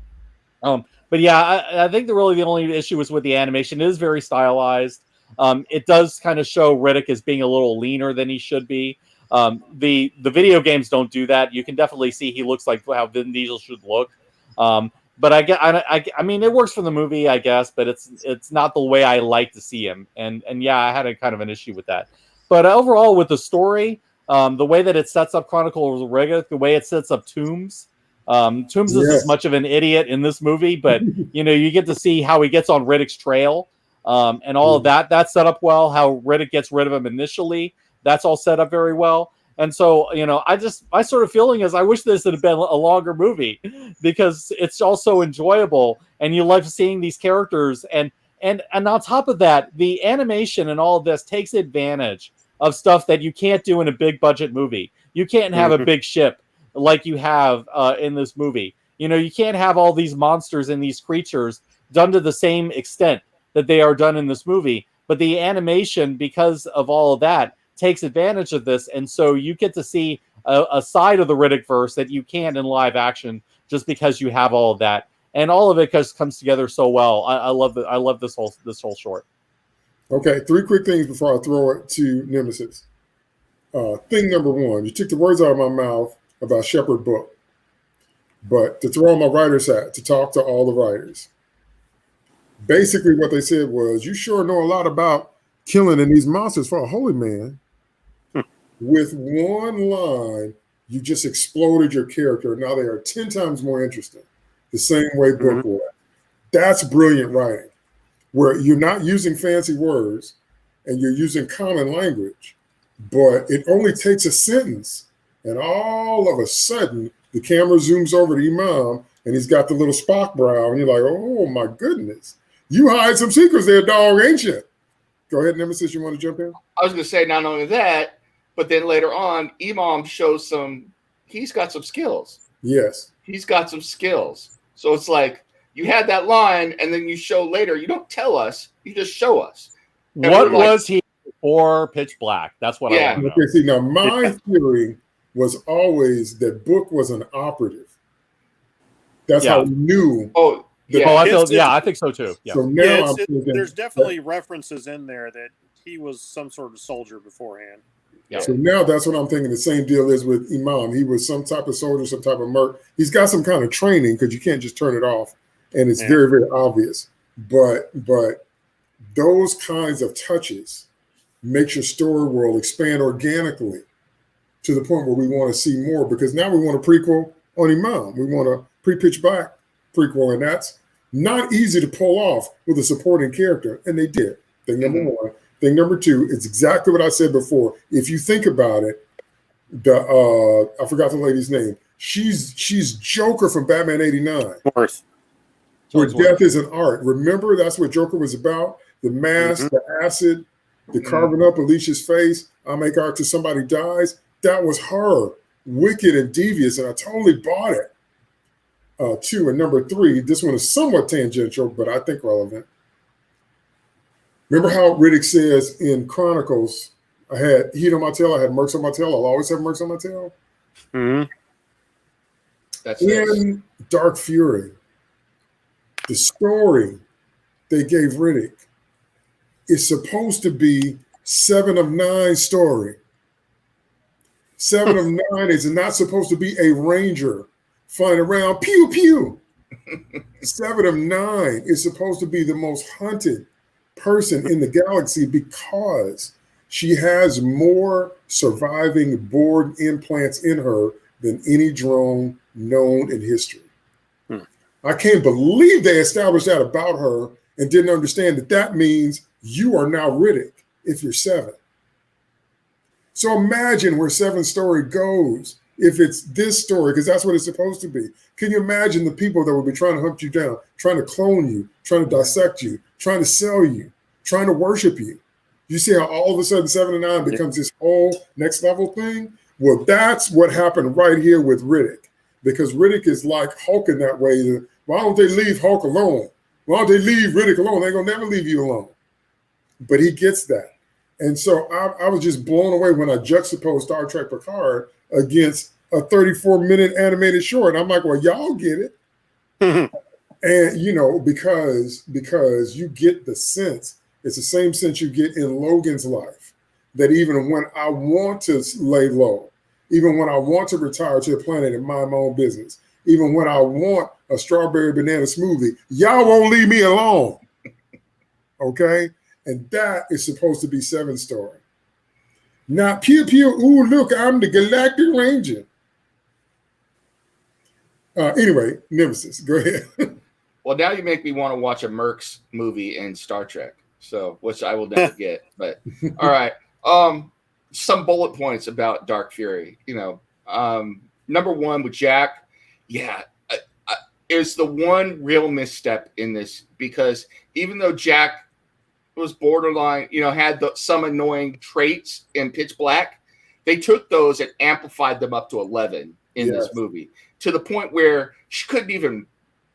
But yeah, I think the only issue is with the animation. It is very stylized. It does kind of show Ridic as being a little leaner than he should be. The video games don't do that. You can definitely see he looks like how Vin Diesel should look. But I mean, it works for the movie, I guess. But it's not the way I like to see him. And yeah, I had a kind of an issue with that. But overall, with the story, the way that it sets up Chronicles of Ridic, the way it sets up Tombs, Toombs is as much of an idiot in this movie, but you get to see how he gets on Riddic's trail, and all of that. That's set up well. How Ridic gets rid of him initially, that's all set up very well. And so, my sort of feeling is I wish this had been a longer movie because it's also enjoyable and you love seeing these characters. And on top of that, the animation and all of this takes advantage of stuff that you can't do in a big budget movie. You can't have a big ship like you have in this movie. You can't have all these monsters and these creatures done to the same extent that they are done in this movie. But the animation, because of all of that, takes advantage of this, and so you get to see a side of the Ridic verse that you can't in live action, just because you have all of that, and all of it just comes together so well. I love this whole short. Okay, 3 quick things before I throw it to Nemesis. Thing number 1, you took the words out of my mouth about Shepherd Book, but to throw on my writer's hat, to talk to all the writers. Basically, what they said was, you sure know a lot about killing in these monsters for a holy man. With one line, you just exploded your character. Now they are 10 times more interesting, the same way Book was. That's brilliant writing, where you're not using fancy words and you're using common language, but it only takes a sentence, and all of a sudden, the camera zooms over to Imam, and he's got the little Spock brow, and you're like, oh my goodness. You hide some secrets there, dog, ain't you? Go ahead, Nemesis, you want to jump in? I was going to say, not only that, but then later on, Imam shows he's got some skills. Yes. He's got some skills. So it's like, you had that line, and then you show later. You don't tell us, you just show us. And what was he before Pitch Black? That's what I want to know. Okay, see, now my theory was always that Book was an operative. That's how we knew. I think so too. Yeah. So now there's definitely references in there that he was some sort of soldier beforehand. Yeah. So now that's what I'm thinking. The same deal is with Imam. He was some type of soldier, some type of merc. He's got some kind of training, because you can't just turn it off, and it's very, very obvious. But those kinds of touches makes your story world expand organically to the point where we want to see more, because now we want a prequel on Imam. We want a pre-Pitch Black prequel, and that's not easy to pull off with a supporting character, and they did. Thing number 1. Thing number 2, it's exactly what I said before. If you think about it, I forgot the lady's name. She's Joker from Batman '89. Where death is an art. Remember, that's what Joker was about. The mask, the acid, the carving up Alicia's face. I make art till somebody dies. That was her, wicked and devious, and I totally bought it. 2, and number 3, this one is somewhat tangential, but I think relevant. Remember how Ridic says in Chronicles, I had heat on my tail, I had mercs on my tail, I'll always have mercs on my tail? That's in Dark Fury, the story they gave Ridic is supposed to be 7 of 9 story. 7 of 9 is not supposed to be a ranger flying around, pew, pew. 7 of 9 is supposed to be the most hunted person in the galaxy, because she has more surviving board implants in her than any drone known in history. I can't believe they established that about her and didn't understand that means you are now Ridic if you're 7. So imagine where 7 story goes if it's this story, because that's what it's supposed to be. Can you imagine the people that will be trying to hunt you down, trying to clone you, trying to dissect you, trying to sell you, trying to worship you? You see how all of a sudden 7 and 9 becomes this whole next level thing? Well, that's what happened right here with Ridic, because Ridic is like Hulk in that way. Why don't they leave Hulk alone? Why don't they leave Ridic alone? They're going to never leave you alone. But he gets that. And so I was just blown away when I juxtaposed Star Trek Picard against a 34-minute animated short. I'm like, well, y'all get it. And, you know, because you get the sense, it's the same sense you get in Logan's life, that even when I want to lay low, even when I want to retire to the planet and mind my own business, even when I want a strawberry banana smoothie, y'all won't leave me alone. Okay? And that is supposed to be 7 story. Not pew pew, ooh, look, I'm the Galactic Ranger. Anyway, Nemesis, go ahead. Well, now you make me want to watch a Mercs movie in Star Trek, so which I will never get. But all right, some bullet points about Dark Fury. Number one with Jack, is the one real misstep in this, because even though Jack was borderline, had some annoying traits in Pitch Black, they took those and amplified them up to 11 in this movie, to the point where she couldn't even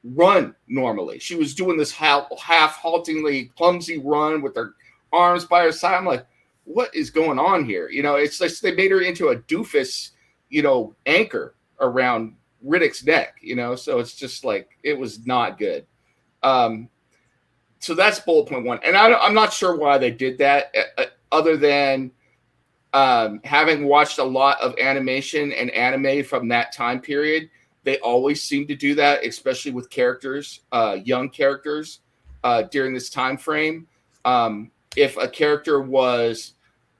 run normally. She was doing this half haltingly clumsy run with her arms by her side. I'm like, what is going on here? It's like they made her into a doofus, anchor around Riddic's neck, so it's just like, it was not good. So that's bullet point one. And I'm not sure why they did that, other than having watched a lot of animation and anime from that time period. They always seem to do that, especially with characters, young characters, during this time frame. If a character was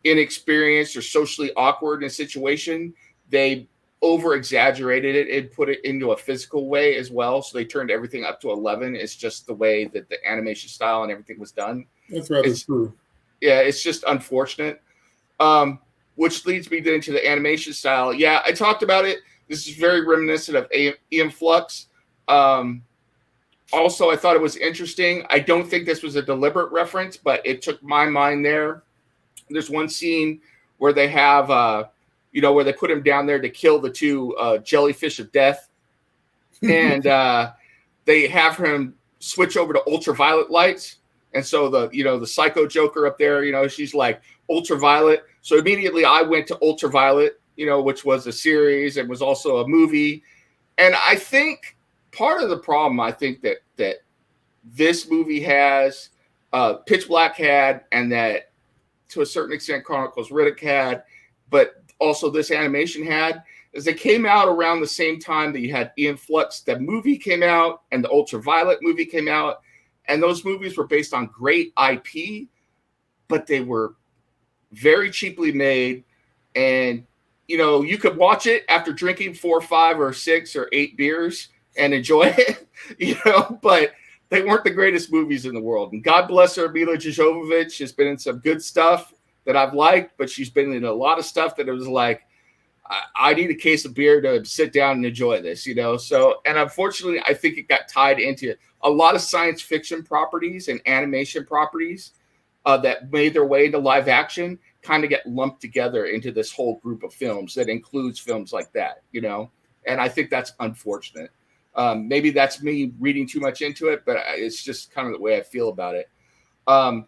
inexperienced or socially awkward in a situation, they over-exaggerated it and put it into a physical way as well. So they turned everything up to 11. It's just the way that the animation style and everything was done. That's rather true. Yeah, it's just unfortunate. Which leads me into the animation style. Yeah, I talked about it. This is very reminiscent of Ian Flux. Also, I thought it was interesting. I don't think this was a deliberate reference, but it took my mind there. There's one scene where they have, where they put him down there to kill the two jellyfish of death. And they have him switch over to ultraviolet lights. And so the psycho Joker up there, she's like, ultraviolet. So immediately I went to Ultraviolet, which was a series and was also a movie. And I think part of the problem, I think that this movie has, Pitch Black had, and that to a certain extent Chronicles Ridic had, but also this animation had, is they came out around the same time that you had Ian Flux. The movie came out and the Ultraviolet movie came out. And those movies were based on great IP, but they were very cheaply made. And, you could watch it after drinking 4, 5, or 6 or 8 beers and enjoy it, but they weren't the greatest movies in the world. And God bless her, Mila Jovovich has been in some good stuff that I've liked, but she's been in a lot of stuff that it was like, I need a case of beer to sit down and enjoy this, So, and unfortunately, I think it got tied into a lot of science fiction properties and animation properties that made their way into live action kind of get lumped together into this whole group of films that includes films like that, and I think that's unfortunate. Maybe that's me reading too much into it, but it's just kind of the way I feel about it.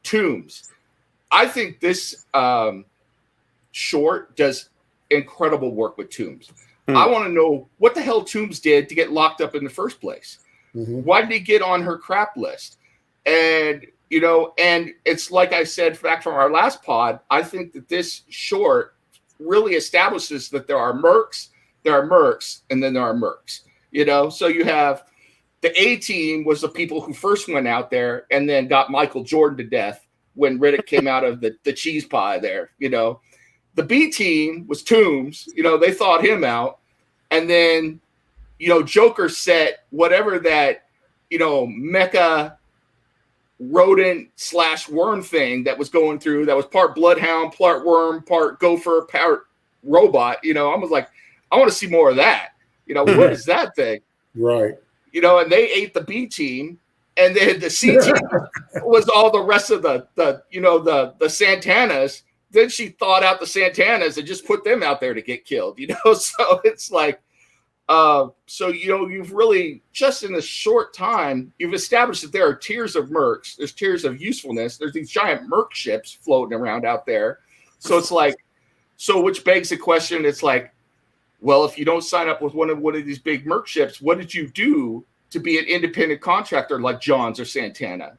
Tombs. I think this short does incredible work with Tombs. I want to know what the hell Tombs did to get locked up in the first place. Why did he get on her crap list? And, and it's like I said back from our last pod, I think that this short really establishes that there are mercs, and then there are mercs, So you have the A team was the people who first went out there and then got Michael Jordan to death when Ridic came out of the cheese pie there, The B team was Tombs, they thought him out. And then, Joker set whatever that, mecha rodent / worm thing that was going through, that was part bloodhound, part worm, part gopher, part robot. I was like, I want to see more of that. What is that thing? Right. And they ate the B team. And then the C team was all the rest of the Santanas. Then she thought out the Santanas and just put them out there to get killed, So it's like, you've really, just in a short time, you've established that there are tiers of mercs. There's tiers of usefulness. There's these giant merc ships floating around out there. So it's like, which begs the question, it's like, well, if you don't sign up with one of these big merc ships, what did you do to be an independent contractor like Johns or Santana?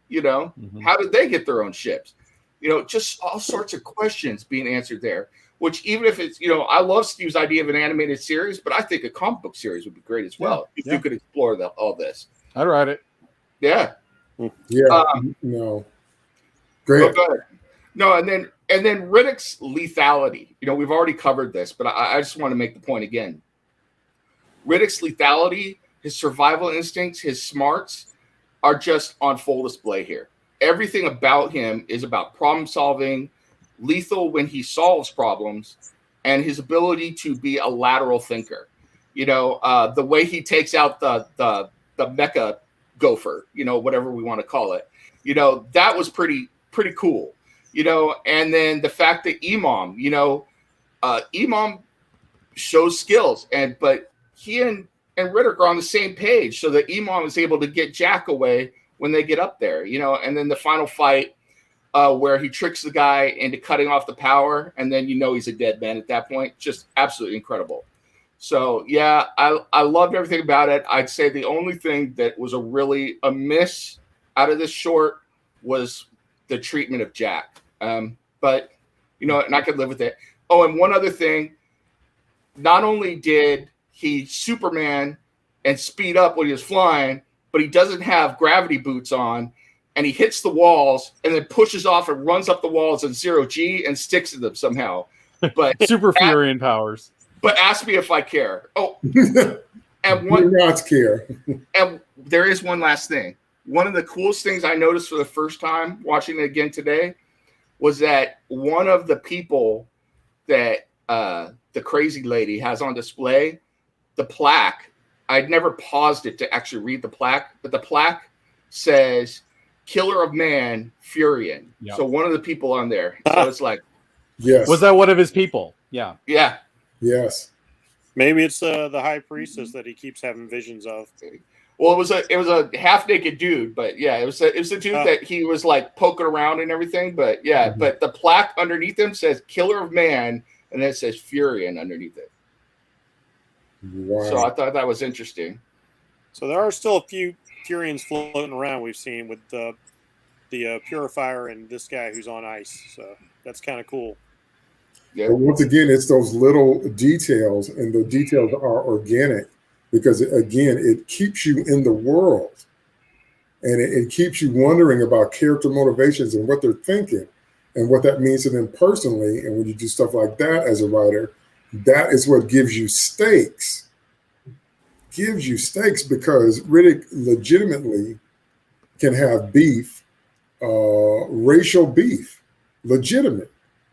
How did they get their own ships? Just all sorts of questions being answered there, which even if it's, I love Steve's idea of an animated series, but I think a comic book series would be great as well. If you could explore all this. I'd write it. Yeah. Yeah. No. Great. Go ahead. No. And then Ridic's lethality, we've already covered this, but I just want to make the point again. Ridic's lethality his survival instincts, his smarts are just on full display here. Everything about him is about problem solving, lethal when he solves problems, and his ability to be a lateral thinker. The way he takes out the mecha gopher, whatever we want to call it, that was pretty cool. And then the fact that Imam shows skills, but he and Ridic are on the same page, so that Imam is able to get Jack away when they get up there, and then the final fight where he tricks the guy into cutting off the power, and then he's a dead man at that point. Just absolutely incredible. So yeah, I loved everything about it. I'd say the only thing that was a miss out of this short was the treatment of Jack. But and I could live with it. Oh, and one other thing, not only did he Superman and speed up when he was flying, but he doesn't have gravity boots on, and he hits the walls and then pushes off and runs up the walls in 0G and sticks to them somehow. But Super Furion powers. But ask me if I care. Oh, and Do not care. And there is one last thing. One of the coolest things I noticed for the first time watching it again today was that one of the people that the crazy lady has on display, the plaque, I'd never paused it to actually read the plaque, but the plaque says Killer of Man, Furion. Yep. So one of the people on there. So it's like, yes. Was that one of his people? Yeah. Yeah. Yes. Maybe it's the high priestess that he keeps having visions of. Well, it was a half naked dude, but yeah, it was the dude that he was like poking around and everything. But yeah, but the plaque underneath him says Killer of Man, and then it says Furion underneath it. Wow. So I thought that was interesting. So there are still a few Furions floating around we've seen with the Purifier and this guy who's on ice. So that's kind of cool. Yeah. But once again, it's those little details, and the details are organic because, again, it keeps you in the world, and it keeps you wondering about character motivations and what they're thinking and what that means to them personally. And when you do stuff like that as a writer, that is what gives you stakes. Gives you stakes because Ridic legitimately can have beef, racial beef, legitimate,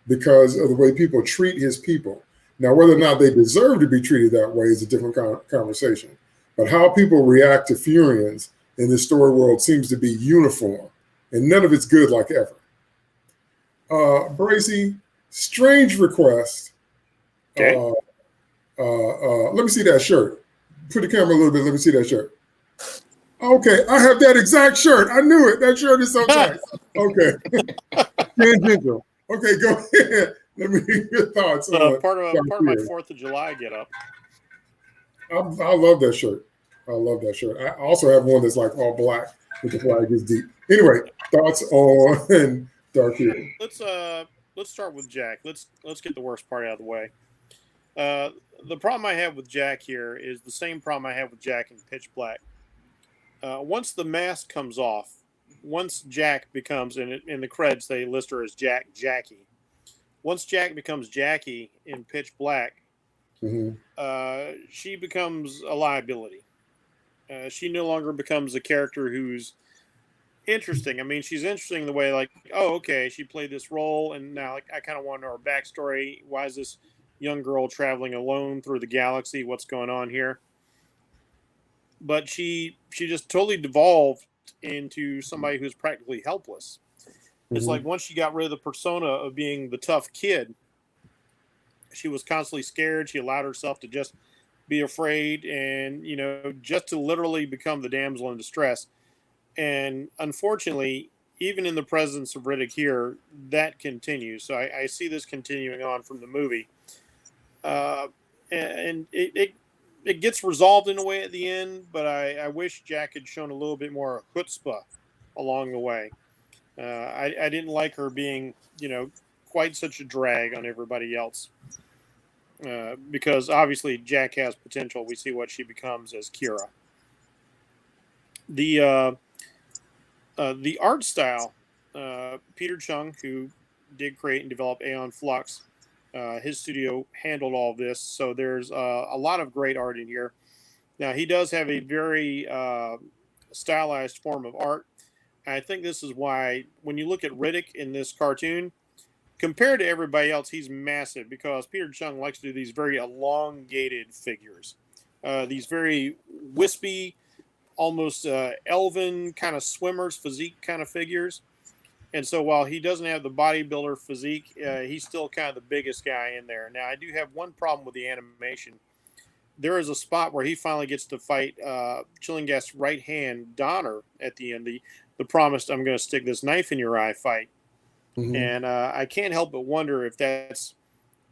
because of the way people treat his people. Now, whether or not they deserve to be treated that way is a different conversation. But how people react to Furions in this story world seems to be uniform, and none of it's good like ever. Bracy, strange request. Okay. Let me see that shirt. Put the camera a little bit. Let me see that shirt. Okay, I have that exact shirt. I knew it. That shirt is so tight. Okay. Tangential. Okay, go ahead. Let me hear your thoughts. Part of my 4th of July get up. I love that shirt. I love that shirt. I also have one that's like all black with the flag is deep. Anyway, thoughts on Dark Hero. Let's start with Jack. Let's get the worst part out of the way. The problem I have with Jack here is the same problem I have with Jack in Pitch Black. Once the mask comes off, once Jack becomes, in the credits they list her as Jackie. Once Jack becomes Jackie in Pitch Black, she becomes a liability. She no longer becomes a character who's interesting. I mean, she's interesting in the way like, oh, okay, she played this role, and now like, I kind of want to know her backstory. Why is this young girl traveling alone through the galaxy? What's going on here? But she just totally devolved into somebody who's practically helpless. It's like once she got rid of the persona of being the tough kid, she was constantly scared. She allowed herself to just be afraid and, just to literally become the damsel in distress. And unfortunately, even in the presence of Ridic here, that continues. So I see this continuing on from the movie. And it gets resolved in a way at the end, but I wish Jack had shown a little bit more chutzpah along the way. I didn't like her being, quite such a drag on everybody else. Because obviously Jack has potential. We see what she becomes as Kira. The art style, Peter Chung, who did create and develop Aeon Flux, his studio handled all of this. So there's a lot of great art in here. Now, he does have a very stylized form of art. I think this is why, when you look at Ridic in this cartoon, compared to everybody else, he's massive because Peter Chung likes to do these very elongated figures, these very wispy, almost elven kind of swimmer's physique kind of figures. And so while he doesn't have the bodybuilder physique, he's still kind of the biggest guy in there. Now, I do have one problem with the animation. There is a spot where he finally gets to fight Chillingast's right hand, Donner, at the end. The promised, I'm going to stick this knife in your eye fight. Mhm. And I can't help but wonder if that's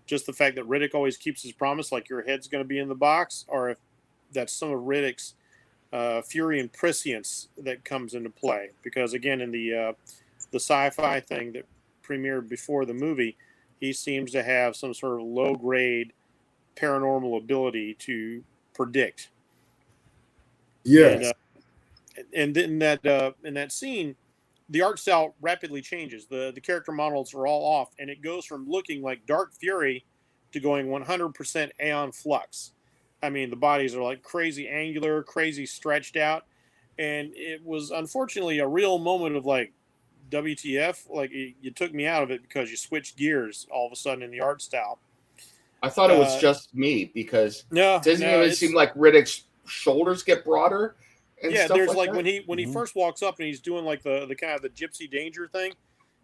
just the fact that Ridic always keeps his promise, like your head's going to be in the box, or if that's some of Ridic's fury and prescience that comes into play. Because, again, in the sci-fi thing that premiered before the movie, he seems to have some sort of low-grade paranormal ability to predict. Yes. And then in that scene, the art style rapidly changes. The character models are all off, and it goes from looking like Dark Fury to going 100% Aeon Flux. I mean, the bodies are like crazy angular, crazy stretched out, and it was unfortunately a real moment of like, WTF? Like, you took me out of it because you switched gears all of a sudden in the art style. I thought it was just me because No, doesn't no, it seem like Riddick's shoulders get broader and yeah, stuff there's like like that? when he first walks up and he's doing like the kind of the gypsy danger thing.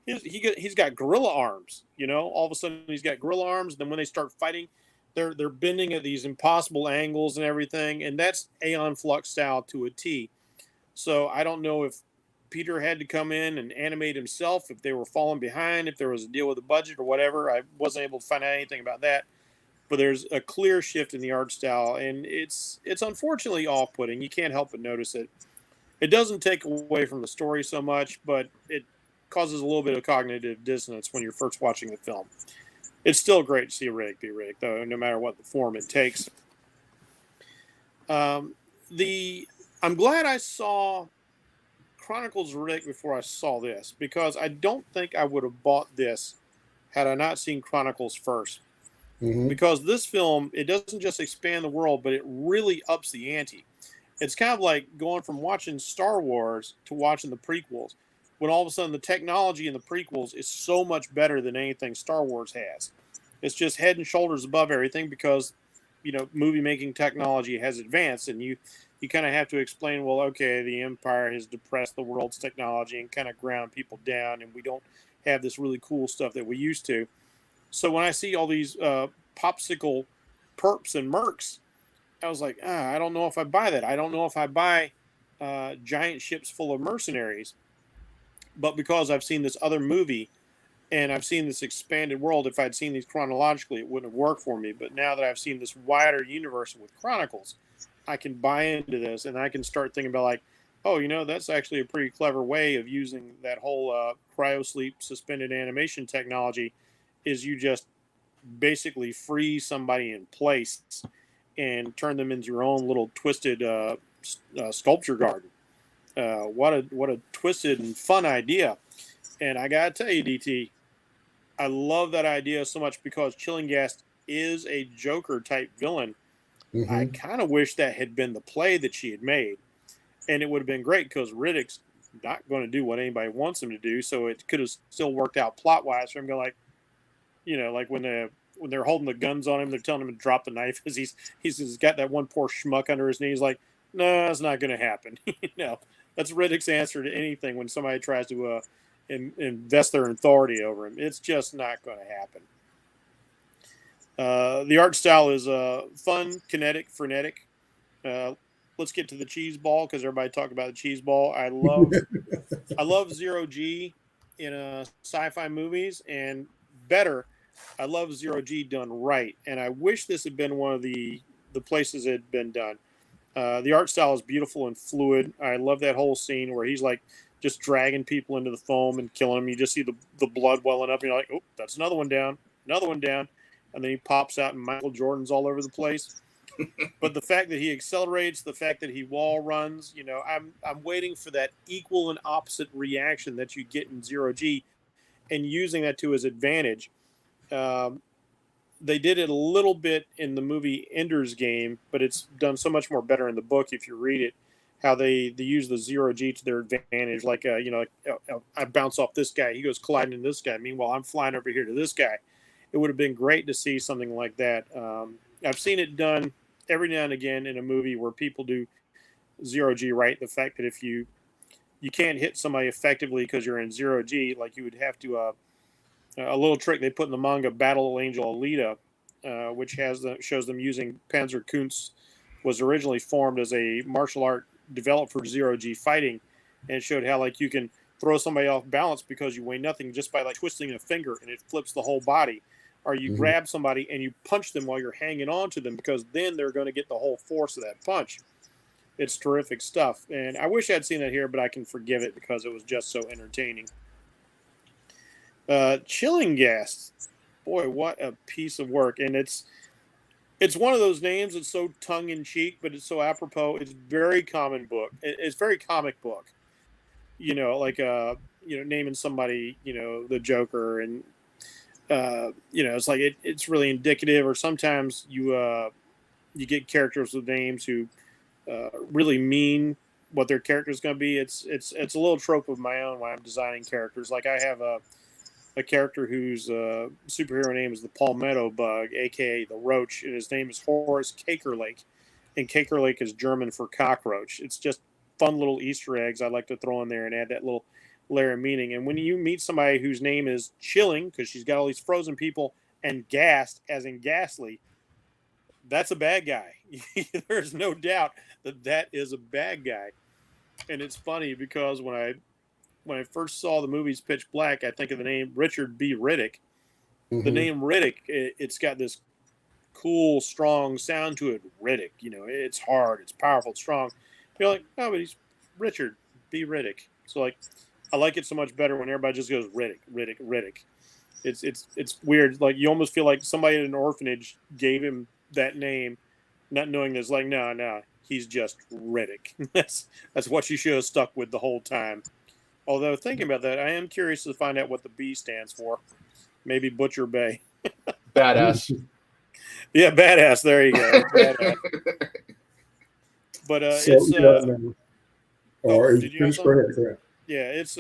He's got gorilla arms, you know. All of a sudden he's got gorilla arms. Then when they start fighting, they're bending at these impossible angles and everything, and that's Aeon Flux style to a T. So I don't know if Peter had to come in and animate himself, if they were falling behind, if there was a deal with the budget or whatever. I wasn't able to find out anything about that. But there's a clear shift in the art style, and it's unfortunately off-putting. You can't help but notice it. It doesn't take away from the story so much, but it causes a little bit of cognitive dissonance when you're first watching the film. It's still great to see Ridic be Ridic, though, no matter what the form it takes. I'm glad I saw Chronicles of Ridic before I saw this, because I don't think I would have bought this had I not seen Chronicles first. Mhm. Because this film, it doesn't just expand the world, but it really ups the ante. It's kind of like going from watching Star Wars to watching the prequels, when all of a sudden the technology in the prequels is so much better than anything Star Wars has. It's just head and shoulders above everything because, you know, movie making technology has advanced, and you kind of have to explain, well, okay, the Empire has depressed the world's technology and kind of ground people down, and we don't have this really cool stuff that we used to. So when I see all these popsicle perps and mercs, I was like, I don't know if I buy that. I don't know if I buy giant ships full of mercenaries. But because I've seen this other movie and I've seen this expanded world, if I'd seen these chronologically, it wouldn't have worked for me. But now that I've seen this wider universe with Chronicles, I can buy into this, and I can start thinking about like, oh, you know, that's actually a pretty clever way of using that whole cryosleep suspended animation technology. Is you just basically freeze somebody in place and turn them into your own little twisted sculpture garden. What a twisted and fun idea! And I gotta tell you, DT, I love that idea so much because Chillingast is a Joker type villain. Mhm. I kind of wish that had been the play that she had made, and it would have been great because Riddick's not going to do what anybody wants him to do, so it could have still worked out plot wise for him to go like, you know, like when they're holding the guns on him, they're telling him to drop the knife because he's got that one poor schmuck under his knee. He's like, no, it's not going to happen. You know, that's Riddick's answer to anything when somebody tries to invest their authority over him. It's just not going to happen. The art style is fun, kinetic, frenetic. Let's get to the cheese ball because everybody talked about the cheese ball. I love Zero G in sci-fi movies, and better, I love Zero G done right. And I wish this had been one of the places it had been done. The art style is beautiful and fluid. I love that whole scene where he's like just dragging people into the foam and killing them. You just see the blood welling up, and you're like, oh, that's another one down, and then he pops out and Michael Jordan's all over the place. But the fact that he accelerates, the fact that he wall runs, you know, I'm waiting for that equal and opposite reaction that you get in Zero G, and using that to his advantage. They did it a little bit in the movie Ender's Game, but it's done so much more better in the book if you read it. How they use the 0G to their advantage, like I bounce off this guy, he goes colliding into this guy. Meanwhile, I'm flying over here to this guy. It would have been great to see something like that. I've seen it done every now and again in a movie where people do 0G right. The fact that if you can't hit somebody effectively because you're in 0G, like you would have to a little trick they put in the manga Battle Angel Alita, which shows them using Panzer Kunz, was originally formed as a martial art developed for 0G fighting, and it showed how like you can throw somebody off balance because you weigh nothing just by like twisting a finger and it flips the whole body, or you grab somebody and you punch them while you're hanging on to them because then they're going to get the whole force of that punch. It's terrific stuff, and I wish I'd seen it here, but I can forgive it because it was just so entertaining. Chilling Gas, boy, what a piece of work. And it's one of those names that's so tongue-in-cheek, but it's so apropos. It's very common book. It's very comic book, like naming somebody the Joker, and it's like it's really indicative. Or sometimes you get characters with names who really mean what their character is going to be. It's a little trope of my own when I'm designing characters. Like I have a character whose superhero name is the Palmetto Bug, a.k.a. the Roach, and his name is Horace Cakerlake, and Cakerlake is German for cockroach. It's just fun little Easter eggs I like to throw in there and add that little layer of meaning. And when you meet somebody whose name is Chilling, because she's got all these frozen people, and Gassed, as in ghastly, that's a bad guy. There's no doubt that is a bad guy. And it's funny because when I first saw the movies Pitch Black, I think of the name Richard B. Ridic. The name Ridic, it's got this cool, strong sound to it. Ridic, it's hard, it's powerful, it's strong. You're like, oh, but he's Richard B. Ridic. So like, I like it so much better when everybody just goes Ridic, Ridic, Ridic. It's weird. Like you almost feel like somebody at an orphanage gave him that name, not knowing this. Like, no, he's just Ridic. That's what you should have stuck with the whole time. Although thinking about that, I am curious to find out what the B stands for. Maybe Butcher Bay. Badass. Yeah, badass. There you go. Badass. But did you have something? Yeah, it's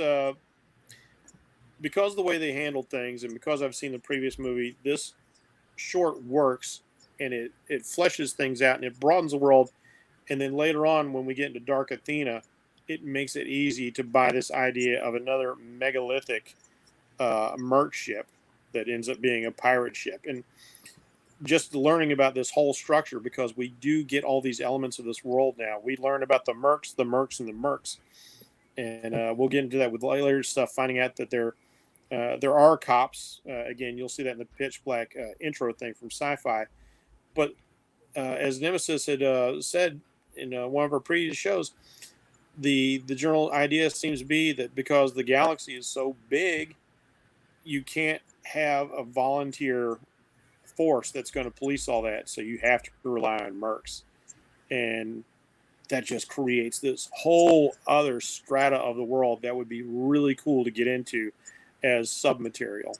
because of the way they handle things, and because I've seen the previous movie, this short works, and it fleshes things out and it broadens the world. And then later on, when we get into Dark Athena, it makes it easy to buy this idea of another megalithic merc ship that ends up being a pirate ship. And just learning about this whole structure, because we do get all these elements of this world now. We learn about the mercs, and the mercs. And we'll get into that with later stuff, finding out that there are cops. Again, you'll see that in the Pitch Black intro thing from Sci-Fi. But as Nemesis had said in one of our previous shows, the general idea seems to be that because the galaxy is so big, you can't have a volunteer force that's going to police all that. So you have to rely on mercs. And that just creates this whole other strata of the world that would be really cool to get into as submaterial.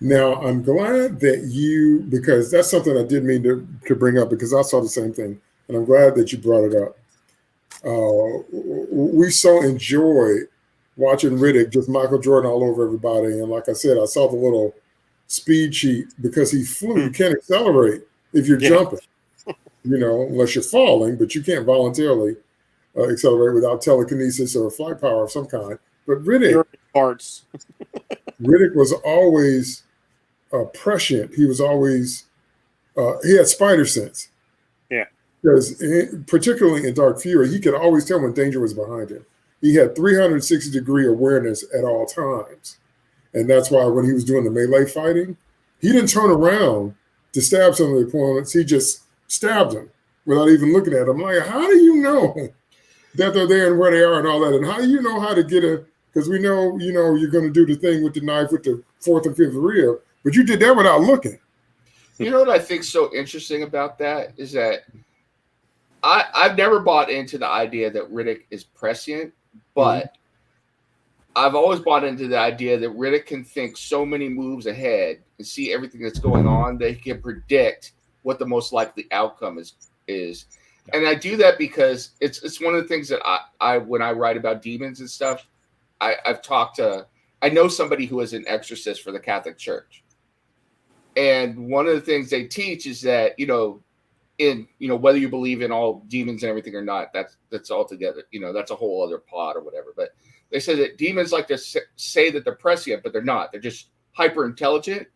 Now, I'm glad that because that's something I did mean to bring up, because I saw the same thing. And I'm glad that you brought it up. We so enjoy watching Ridic, just Michael Jordan all over everybody. And like I said, I saw the little speed sheet because he flew. You can't accelerate if you're jumping, unless you're falling, but you can't voluntarily accelerate without telekinesis or flight power of some kind. But Ridic was always prescient. He was always, he had spider sense. Yeah. Because particularly in Dark Fury, he could always tell when danger was behind him. He had 360-degree awareness at all times. And that's why when he was doing the melee fighting, he didn't turn around to stab some of the opponents. He just stabbed them without even looking at them. Like, how do you know that they're there and where they are and all that? And how do you know how to get because we know, you're going to do the thing with the knife with the fourth and fifth rib, but you did that without looking. You know what I think is so interesting about that is that I've never bought into the idea that Ridic is prescient, but I've always bought into the idea that Ridic can think so many moves ahead and see everything that's going on that he can predict what the most likely outcome is. And I do that because it's one of the things that I when I write about demons and stuff, I know somebody who is an exorcist for the Catholic Church. And one of the things they teach is that, whether you believe in all demons and everything or not, that's all together, that's a whole other pod or whatever. But they say that demons like to say that they're prescient, but they're not. They're just hyper intelligent,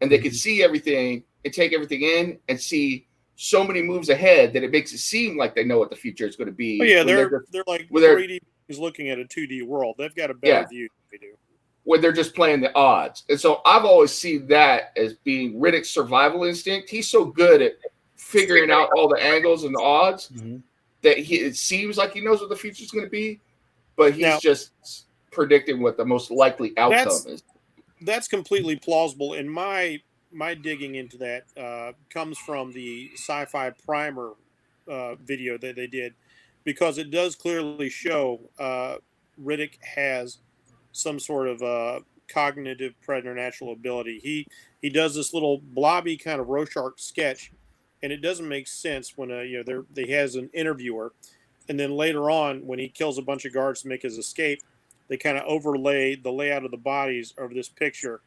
and they can see everything and take everything in and see so many moves ahead that it makes it seem like they know what the future is going to be. Oh, yeah, they're like 3D is looking at a 2D world. They've got a better view than we do. When they're just playing the odds. And so I've always seen that as being Riddick's survival instinct. He's so good at figuring out all the angles and the odds that it seems like he knows what the future is going to be, but he's just predicting what the most likely outcome is. That's completely plausible. And my digging into that comes from the Sci-Fi Primer video that they did, because it does clearly show Ridic has some sort of cognitive preternatural ability. He does this little blobby kind of Rorschach sketch, and it doesn't make sense when he has an interviewer, and then later on when he kills a bunch of guards to make his escape, they kind of overlay the layout of the bodies over this picture,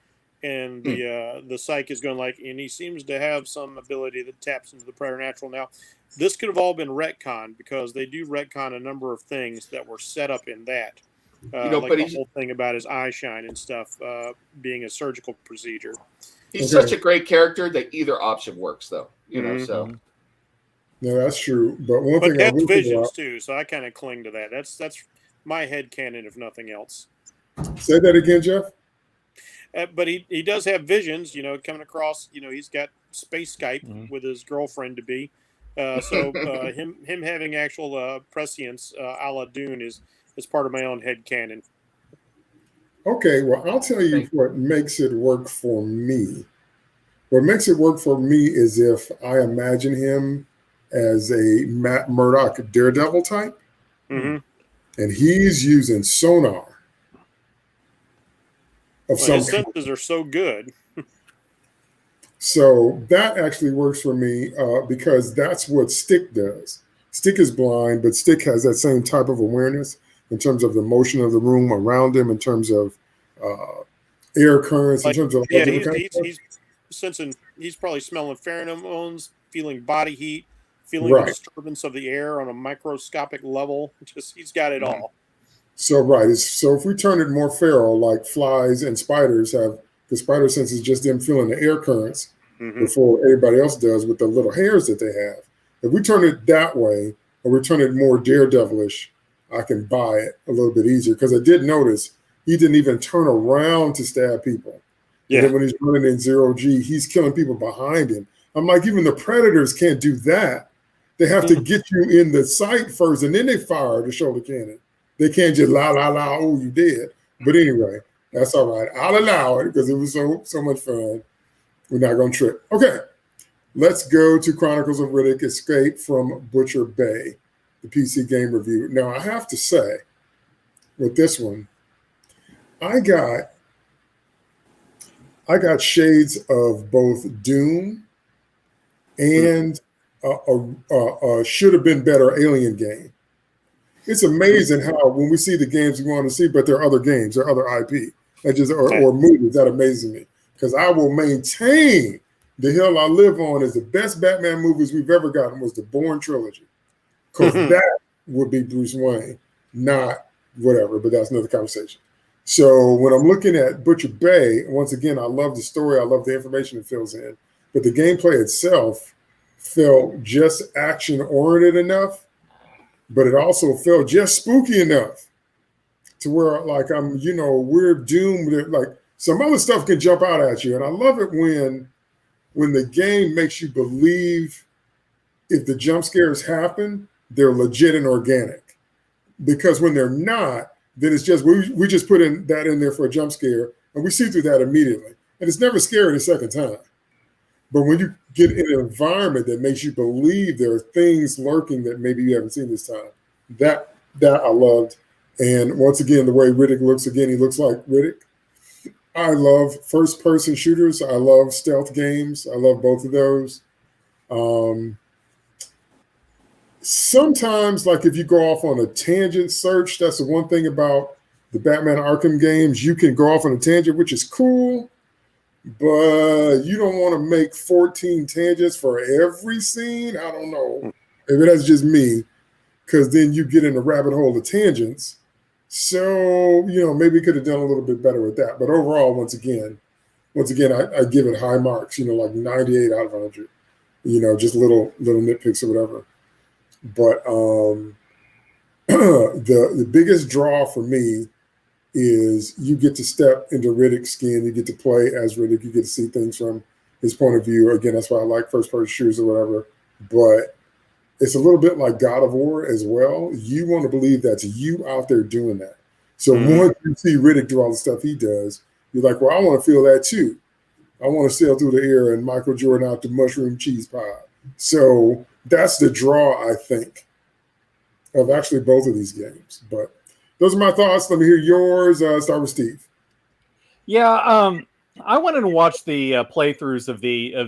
and the psych is going like, and he seems to have some ability that taps into the preternatural. Now, this could have all been retconned, because they do retcon a number of things that were set up in that. Like the whole thing about his eye shine and stuff being a surgical procedure. He's such a great character that either option works, though. So. No, that's true. But one thing that's visions too, so I kind of cling to that. That's my headcanon, if nothing else. Say that again, Jeff. But he does have visions, coming across. He's got space Skype with his girlfriend to be. So him having actual prescience a la Dune is part of my own headcanon. Okay, well, I'll tell you what makes it work for me. What makes it work for me is if I imagine him as a Matt Murdock Daredevil type, and he's using sonar. His senses are so good. So that actually works for me because that's what Stick does. Stick is blind, but Stick has that same type of awareness in terms of the motion of the room around him, in terms of air currents, in terms of he's sensing. He's probably smelling pheromones, feeling body heat, feeling the disturbance of the air on a microscopic level. He's got it all. So so if we turn it more feral, like flies and spiders have, the spider senses just them feeling the air currents before everybody else does with the little hairs that they have. If we turn it that way, or we turn it more daredevilish, I can buy it a little bit easier, because I did notice he didn't even turn around to stab people. Yeah. And then when he's running in 0G, he's killing people behind him. I'm like, even the predators can't do that. They have to get you in the sight first, and then they fire the shoulder cannon. They can't just la, oh, you dead. But anyway, that's all right. I'll allow it because it was so much fun. We're not going to trip. Okay, let's go to Chronicles of Ridic, Escape from Butcher Bay, the PC game review. Now, I have to say, with this one, I got shades of both Doom and a should have been better Alien game. It's amazing how when we see the games we want to see, but there are other games, there are other IP, or movies that amazes me, because I will maintain the hill I live on is the best Batman movies we've ever gotten was the Bourne trilogy, because that would be Bruce Wayne, not whatever, but that's another conversation. So when I'm looking at Butcher Bay, once again, I love the story, I love the information it fills in, but the gameplay itself felt just action-oriented enough, but it also felt just spooky enough to where, like, we're doomed. Like, some other stuff can jump out at you. And I love it when the game makes you believe if the jump scares happen, they're legit and organic. Because when they're not, then it's just, we just put that in there for a jump scare, and we see through that immediately. And it's never scary the second time. But when you get in an environment that makes you believe there are things lurking that maybe you haven't seen this time, that I loved. And once again, the way Ridic looks, again, he looks like Ridic. I love first-person shooters. I love stealth games. I love both of those. Sometimes, like if you go off on a tangent search, that's the one thing about the Batman Arkham games. You can go off on a tangent, which is cool, but you don't want to make 14 tangents for every scene. I don't know if that's just me, because then you get in the rabbit hole of tangents. So, maybe could have done a little bit better with that. But overall, once again, I give it high marks, like 98 out of 100, just little nitpicks or whatever. But the biggest draw for me is you get to step into Riddick's skin. You get to play as Ridic. You get to see things from his point of view. Again, that's why I like first-person shooters or whatever. But it's a little bit like God of War as well. You want to believe that's you out there doing that. So once you see Ridic do all the stuff he does, you're like, well, I want to feel that too. I want to sail through the air and Michael Jordan out the mushroom cheese pie. So that's the draw, I think, of actually both of these games. But those are my thoughts. Let me hear yours. Start with Steve. Yeah, I wanted to watch the playthroughs of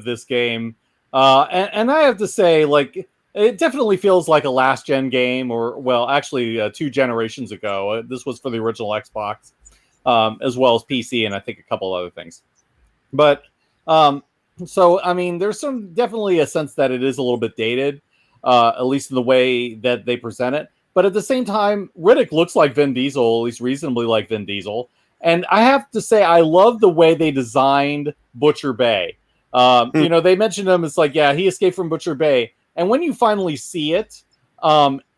this game, and I have to say, like, it definitely feels like a last-gen game, or, well, actually 2 generations ago. This was for the original Xbox, as well as PC, and I think a couple other things. But, so, I mean, there's definitely a sense that it is a little bit dated, at least in the way that they present it. But at the same time, Ridic looks like Vin Diesel, at least reasonably like Vin Diesel. And I have to say, I love the way they designed Butcher Bay. They mentioned him. It's like, yeah, he escaped from Butcher Bay. And when you finally see it,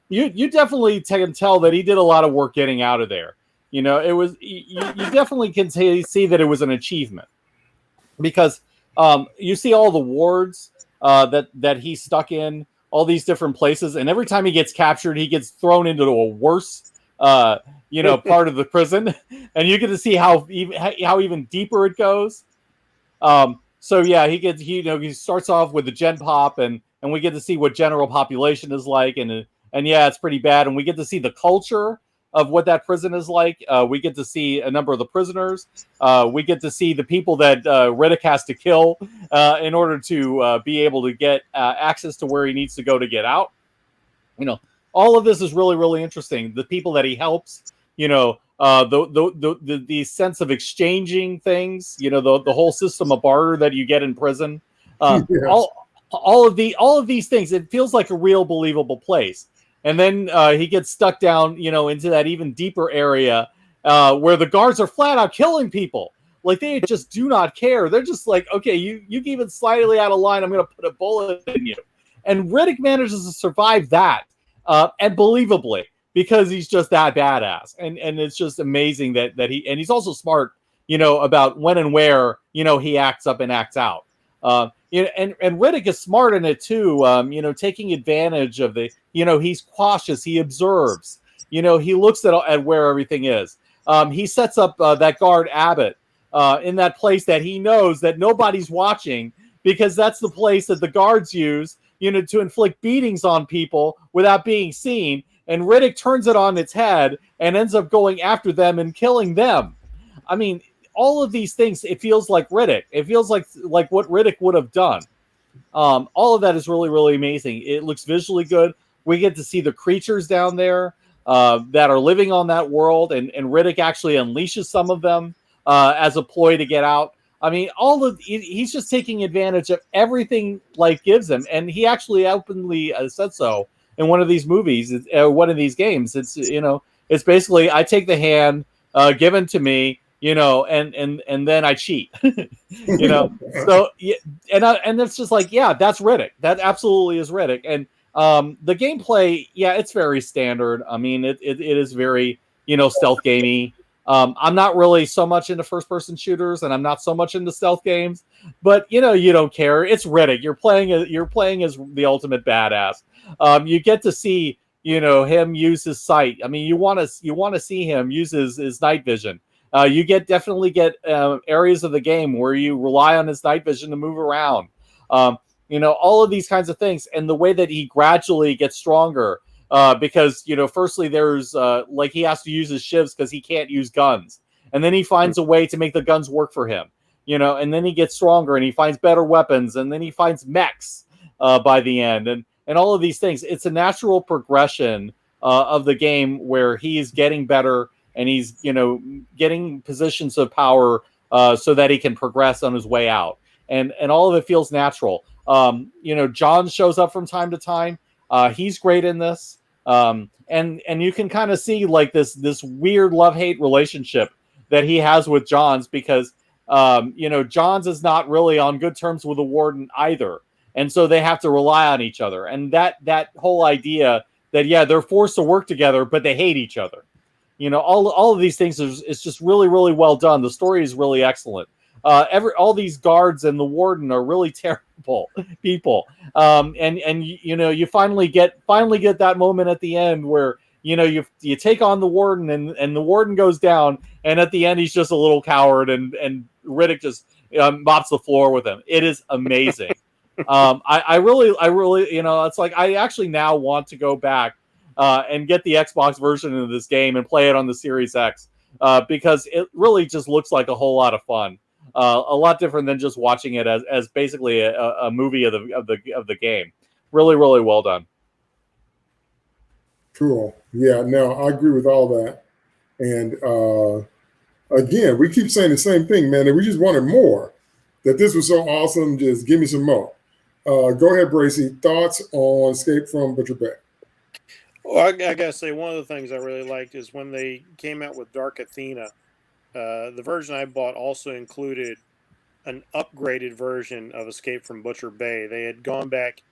you definitely can tell that he did a lot of work getting out of there. It was you definitely can see that it was an achievement, because you see all the wards that he's stuck in, all these different places, and every time he gets captured, he gets thrown into a worse part of the prison, and you get to see how even deeper it goes. So yeah, he starts off with the gen pop, and we get to see what general population is like, and yeah, it's pretty bad. And we get to see the culture of what that prison is like. We get to see a number of the prisoners. We get to see the people that Ridic has to kill in order to be able to get access to where he needs to go to get out. All of this is really, really interesting. The people that he helps, the sense of exchanging things, the whole system of barter that you get in prison. Yes. All of these things, it feels like a real believable place. And then he gets stuck down, into that even deeper area where the guards are flat out killing people. Like, they just do not care. They're just like, okay, you even slightly out of line, I'm going to put a bullet in you. And Ridic manages to survive that, and believably, because he's just that badass. And it's just amazing that he's also smart, about when and where, he acts up and acts out. And Ridic is smart in it too, taking advantage of he's cautious, he observes, he looks at where everything is. He sets up that guard Abbott in that place that he knows that nobody's watching, because that's the place that the guards use, to inflict beatings on people without being seen. And Ridic turns it on its head and ends up going after them and killing them. I mean, all of these things, it feels like Ridic. It feels like what Ridic would have done. All of that is really, really amazing. It looks visually good. We get to see the creatures down there that are living on that world, and Ridic actually unleashes some of them as a ploy to get out. I mean, he's just taking advantage of everything life gives him, and he actually openly said so in one of these movies, one of these games. It's it's basically, I take the hand given to me, and then I cheat, So yeah, and it's just like, yeah, that's Ridic. That absolutely is Ridic. And the gameplay, yeah, it's very standard. I mean, it is very stealth gamey. I'm not really so much into first-person shooters, and I'm not so much into stealth games. But you don't care. It's Ridic. You're playing as the ultimate badass. You get to see him use his sight. I mean, you want to see him use his night vision. You definitely get areas of the game where you rely on his night vision to move around. All of these kinds of things, and the way that he gradually gets stronger. because firstly there's like he has to use his shivs because he can't use guns, and then he finds a way to make the guns work for him, and then he gets stronger and he finds better weapons, and then he finds mechs by the end, and all of these things. It's a natural progression of the game where he's getting better and he's getting positions of power so that he can progress on his way out, and all of it feels natural. John shows up from time to time. He's great in this. And you can kind of see like this weird love-hate relationship that he has with Johns, because Johns is not really on good terms with the warden either, and so they have to rely on each other. And that whole idea that they're forced to work together but they hate each other, all of these things is just really, really well done. The story is really excellent. All these guards and the warden are really terrible people. And you finally get that moment at the end where you take on the warden, and the warden goes down, and at the end he's just a little coward, and Ridic just mops the floor with him. It is amazing. I really it's like I actually now want to go back and get the Xbox version of this game and play it on the Series X, because it really just looks like a whole lot of fun. A lot different than just watching it as basically a movie of the game. Really, really well done. Cool. Yeah, no, I agree with all that. And again, we keep saying the same thing, man, that we just wanted more. That this was so awesome. Just give me some more. Go ahead, Bracy. Thoughts on Escape from Butcher Bay? Well, I gotta say, one of the things I really liked is when they came out with Dark Athena. The version I bought also included an upgraded version of Escape from Butcher Bay. They had gone back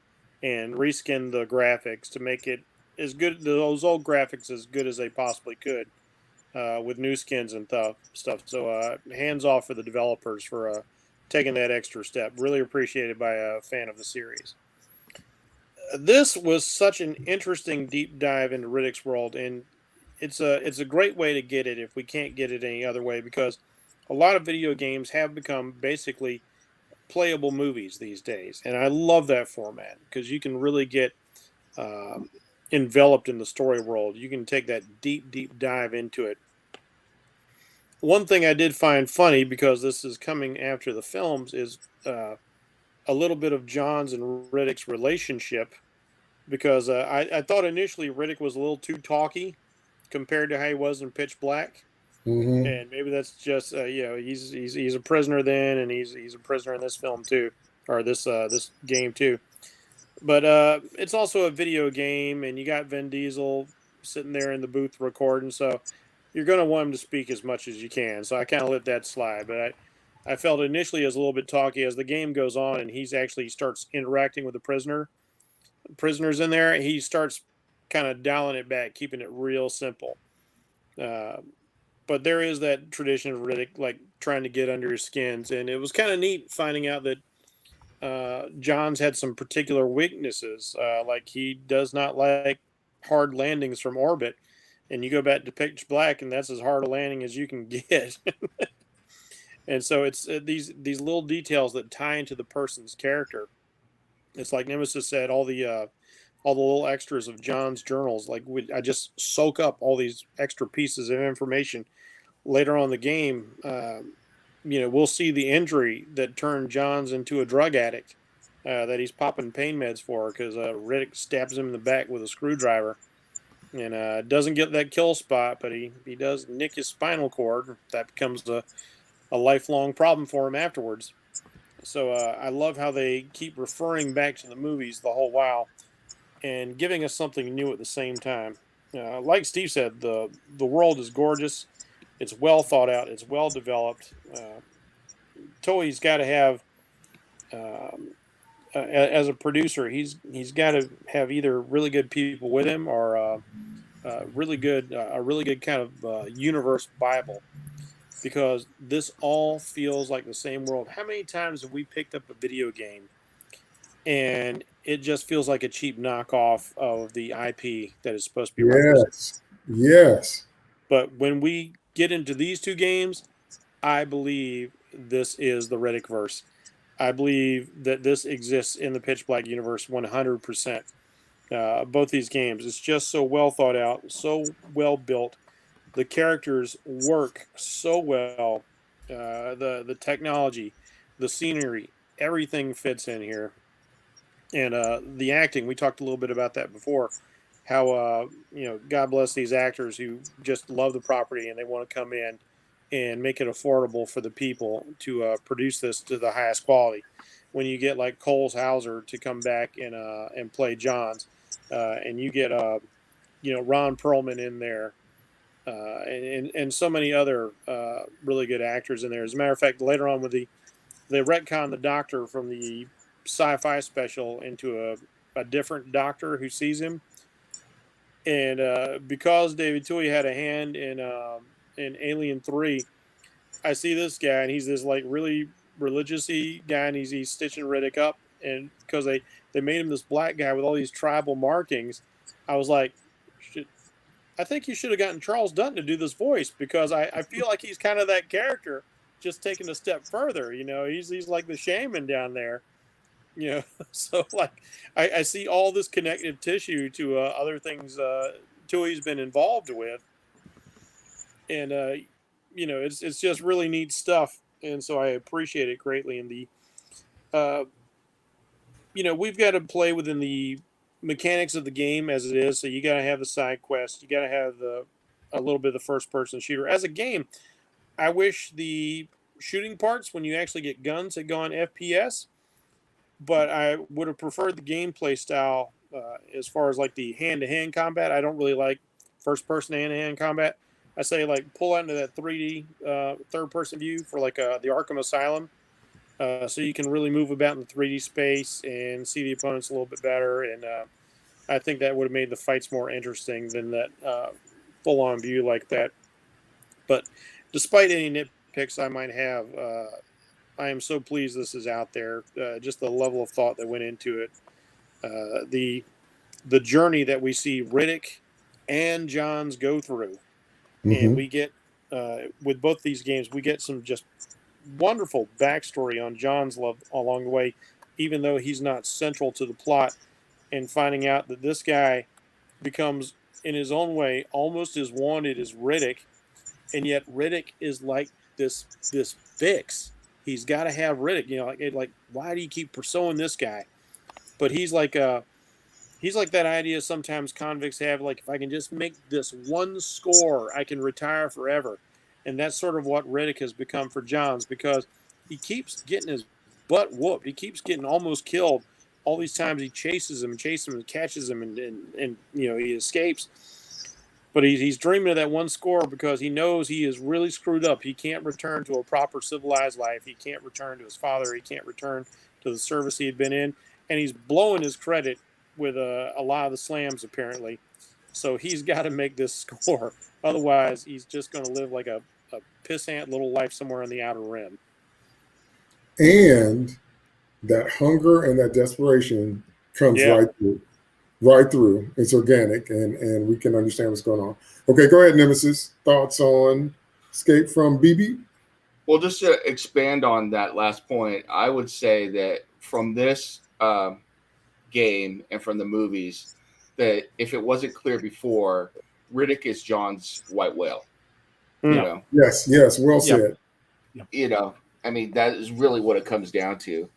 and reskinned the graphics to make it as good, those old graphics, as good as they possibly could, with new skins and stuff. So hands off for the developers for taking that extra step. Really appreciated by a fan of the series. This was such an interesting deep dive into Riddick's world, and it's a great way to get it if we can't get it any other way, because a lot of video games have become basically playable movies these days, and I love that format because you can really get enveloped in the story world. You can take that deep dive into it. One thing I did find funny, because this is coming after the films, is a little bit of John's and Riddic's relationship, because I thought initially Ridic was a little too talky compared to how he was in Pitch Black, and maybe that's just he's a prisoner then, and he's a prisoner in this film too, or this game too. But it's also a video game, and you got Vin Diesel sitting there in the booth recording, so you're going to want him to speak as much as you can. So I kind of let that slide, but I felt initially as a little bit talky. As the game goes on and he's actually starts interacting with the prisoners in there, he starts kind of dialing it back, keeping it real simple. But there is that tradition of Ridic, like trying to get under your skins, and it was kind of neat finding out that John's had some particular weaknesses, like he does not like hard landings from orbit, and you go back to Pitch Black, and that's as hard a landing as you can get. And so it's these little details that tie into the person's character. It's like Nemesis said, all the little extras of John's journals. Like I just soak up all these extra pieces of information. Later on in the game, we'll see the injury that turned John's into a drug addict that he's popping pain meds for, because Ridic stabs him in the back with a screwdriver, and doesn't get that kill spot, but he does nick his spinal cord. That becomes a lifelong problem for him afterwards. So I love how they keep referring back to the movies the whole while and giving us something new at the same time. Like Steve said, the world is gorgeous. It's well thought out. It's well developed. Toei's got to have, as a producer, he's got to have either really good people with him or a really good kind of universe Bible, because this all feels like the same world. How many times have we picked up a video game and it just feels like a cheap knockoff of the IP that is supposed to be represented? Yes. But when we get into these two games, I believe this is the Riddic-verse. I believe that this exists in the Pitch Black universe 100%. both these games. It's just so well thought out, so well built. The characters work so well. The technology, the scenery, everything fits in here. And the acting, we talked a little bit about that before. How God bless these actors who just love the property and they want to come in and make it affordable for the people to produce this to the highest quality. When you get like Coles Hauser to come back and play Johns, and you get Ron Perlman in there, and so many other really good actors in there. As a matter of fact, later on with they retcon the Doctor from the sci-fi special into a different Doctor who sees him, and because David Twohy had a hand in Alien 3, I see this guy and he's this like really religious-y guy, and he's stitching Ridic up, and because they made him this black guy with all these tribal markings, I was like, I think you should have gotten Charles Dutton to do this voice, because I feel like he's kind of that character, just taking a step further. He's like the shaman down there. So like I see all this connective tissue to other things Toohey's been involved with, and it's just really neat stuff, and so I appreciate it greatly. And we've got to play within the mechanics of the game as it is. So you got to have the side quest, you got to have a little bit of the first person shooter. As a game, I wish the shooting parts when you actually get guns had gone FPS, but I would have preferred the gameplay style as far as like the hand-to-hand combat. I don't really like first-person hand-to-hand combat. I say like pull out into that 3D third-person view for like the Arkham Asylum, so you can really move about in the 3D space and see the opponents a little bit better. And I think that would have made the fights more interesting than that full-on view like that. But despite any nitpicks I might have, I am so pleased this is out there. Just the level of thought that went into it, the journey that we see Ridic and Johns go through, and we get with both these games, we get some just wonderful backstory on John's love along the way, even though he's not central to the plot, and finding out that this guy becomes, in his own way, almost as wanted as Ridic, and yet Ridic is like this fix. He's got to have Ridic. Like why do you keep pursuing this guy? But he's like that idea sometimes convicts have, like, if I can just make this one score, I can retire forever. And that's sort of what Ridic has become for Johns, because he keeps getting his butt whooped. He keeps getting almost killed all these times. He chases him and catches him, and he escapes. But he's dreaming of that one score, because he knows he is really screwed up. He can't return to a proper civilized life. He can't return to his father. He can't return to the service he had been in. And he's blowing his credit with a lot of the slams, apparently. So he's got to make this score. Otherwise, he's just going to live like a pissant little life somewhere on the outer rim. And that hunger and that desperation comes right through. It's organic, and we can understand what's going on. Okay, go ahead, Nemesis. Thoughts on Escape from BB? Well, just to expand on that last point, I would say that from this game and from the movies, that if it wasn't clear before, Ridic is John's white whale. Yes, well said. I mean, that is really what it comes down to.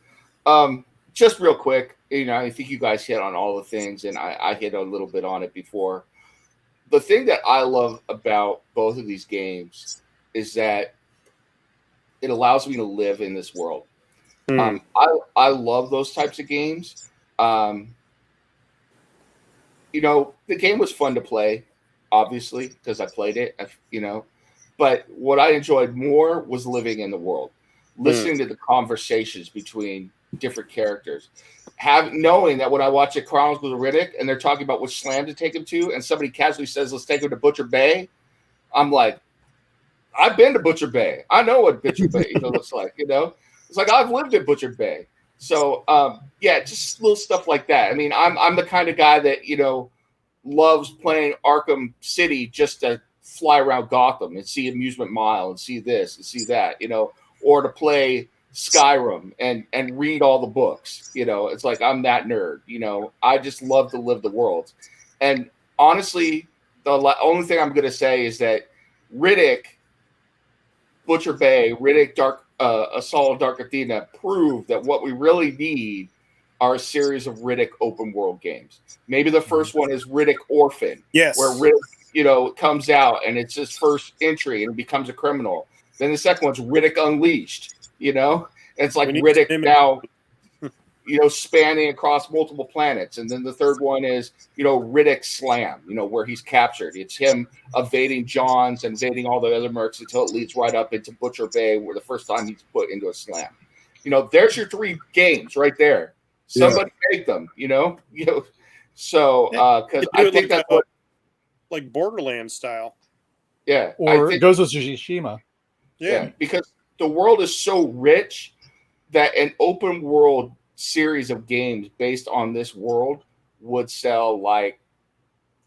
Just real quick, I think you guys hit on all the things, and I hit a little bit on it before. The thing that I love about both of these games is that it allows me to live in this world. I love those types of games. The game was fun to play, obviously, because I played it, but what I enjoyed more was living in the world, listening to the conversations between different characters, knowing that when I watch a Chronicles of Ridic and they're talking about which slam to take him to, and somebody casually says, let's take him to Butcher Bay, I'm like, I've been to Butcher Bay. I know what Butcher Bay looks like, It's like, I've lived in Butcher Bay. So, just little stuff like that. I mean, I'm the kind of guy that, loves playing Arkham City just to fly around Gotham and see Amusement Mile and see this and see that, or to play Skyrim and read all the books. You know, it's like I'm that nerd. You know, I just love to live the world. And honestly, the only thing I'm going to say is that Ridic, Butcher Bay, Ridic, Assault of Dark Athena proved that what we really need are a series of Ridic open world games. Maybe the first one is Ridic Orphan, Yes. where Ridic, you know, comes out and it's his first entry and becomes a criminal. Then the second one's Ridic Unleashed, you know? And it's like Ridic now, you know, spanning across multiple planets. And then the third one is, you know, Ridic Slam, you know, where he's captured. It's him evading Johns and evading all the other mercs until it leads right up into Butcher Bay, where the first time he's put into a slam. You know, there's your 3 games right there. Somebody make them, you know? So, because I think that's what, like Borderlands style. Yeah. Or Ghost of Tsushima. Yeah, because the world is so rich that an open world series of games based on this world would sell like,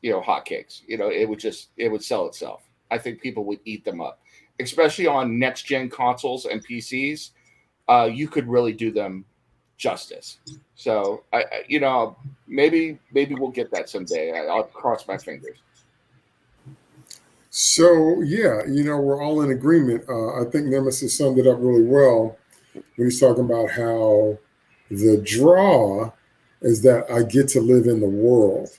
you know, hotcakes. You know, it would sell itself. I think people would eat them up, especially on next gen consoles and PCs. You could really do them justice. So you know, maybe we'll get that someday. I'll cross my fingers. So yeah, you know, we're all in agreement. I think Nemesis summed it up really well when he's talking about how the draw is that I get to live in the world.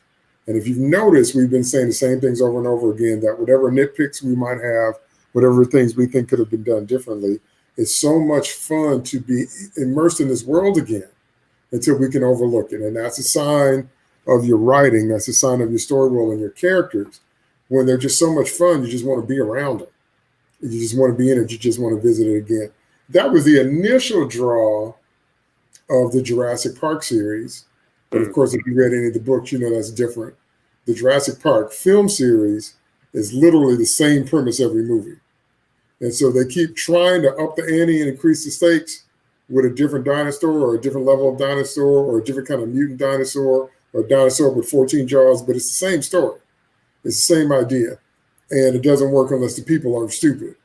And if you've noticed, we've been saying the same things over and over again, that whatever nitpicks we might have, whatever things we think could have been done differently, it's so much fun to be immersed in this world again until we can overlook it. And that's a sign of your writing. That's a sign of your story world and your characters. When they're just so much fun, you just want to be around them. You just want to be in it. You just want to visit it again. That was the initial draw of the Jurassic Park series. But of course, if you read any of the books, you know that's different. The Jurassic Park film series is literally the same premise every movie. And so they keep trying to up the ante and increase the stakes with a different dinosaur or a different level of dinosaur or a different kind of mutant dinosaur or a dinosaur with 14 jaws, but it's the same story. It's the same idea. And it doesn't work unless the people are stupid.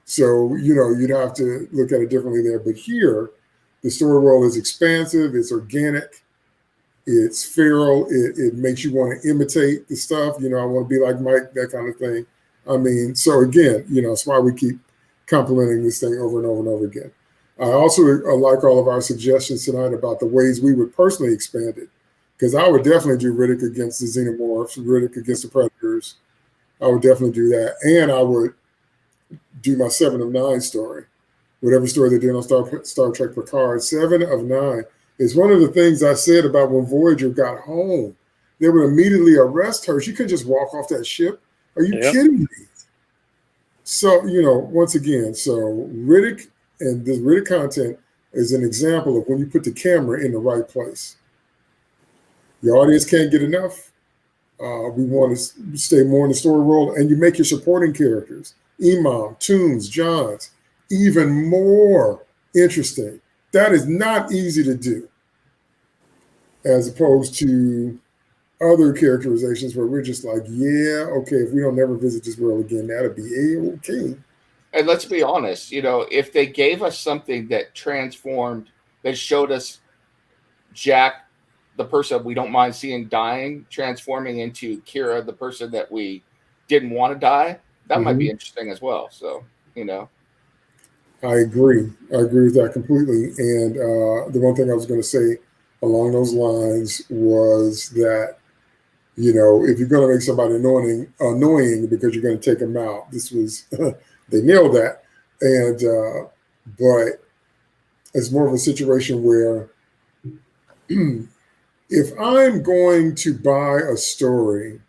So, you know, you'd have to look at it differently there. But here, the story world is expansive, it's organic, it's feral, it makes you want to imitate the stuff. You know, I want to be like Mike, that kind of thing. I mean, so again, you know, that's why we keep complimenting this thing over and over and over again. I also like all of our suggestions tonight about the ways we would personally expand it. Because I would definitely do Ridic against the Xenomorphs, Ridic against the Predators. I would definitely do that. And I would do my 7 of 9 story. Whatever story they did on Star Trek Picard. 7 of 9 is one of the things I said about when Voyager got home. They would immediately arrest her. She couldn't just walk off that ship. Are you kidding me? So, you know, once again, so Ridic and this Ridic content is an example of when you put the camera in the right place. Your audience can't get enough. We want to stay more in the story world, and you make your supporting characters, Imam, Toons, Johns, even more interesting. That is not easy to do, as opposed to other characterizations where we're just like, yeah, okay, if we don't never visit this world again, that'd be A-okay. And let's be honest, you know, if they gave us something that transformed, that showed us Jack, the person we don't mind seeing dying, transforming into Kira, the person that we didn't want to die, that might be interesting as well. So, you know. I agree. I agree with that completely. And the one thing I was going to say along those lines was that, you know, if you're going to make somebody annoying because you're going to take them out, this was, they nailed that. And, but it's more of a situation where if I'm going to buy a story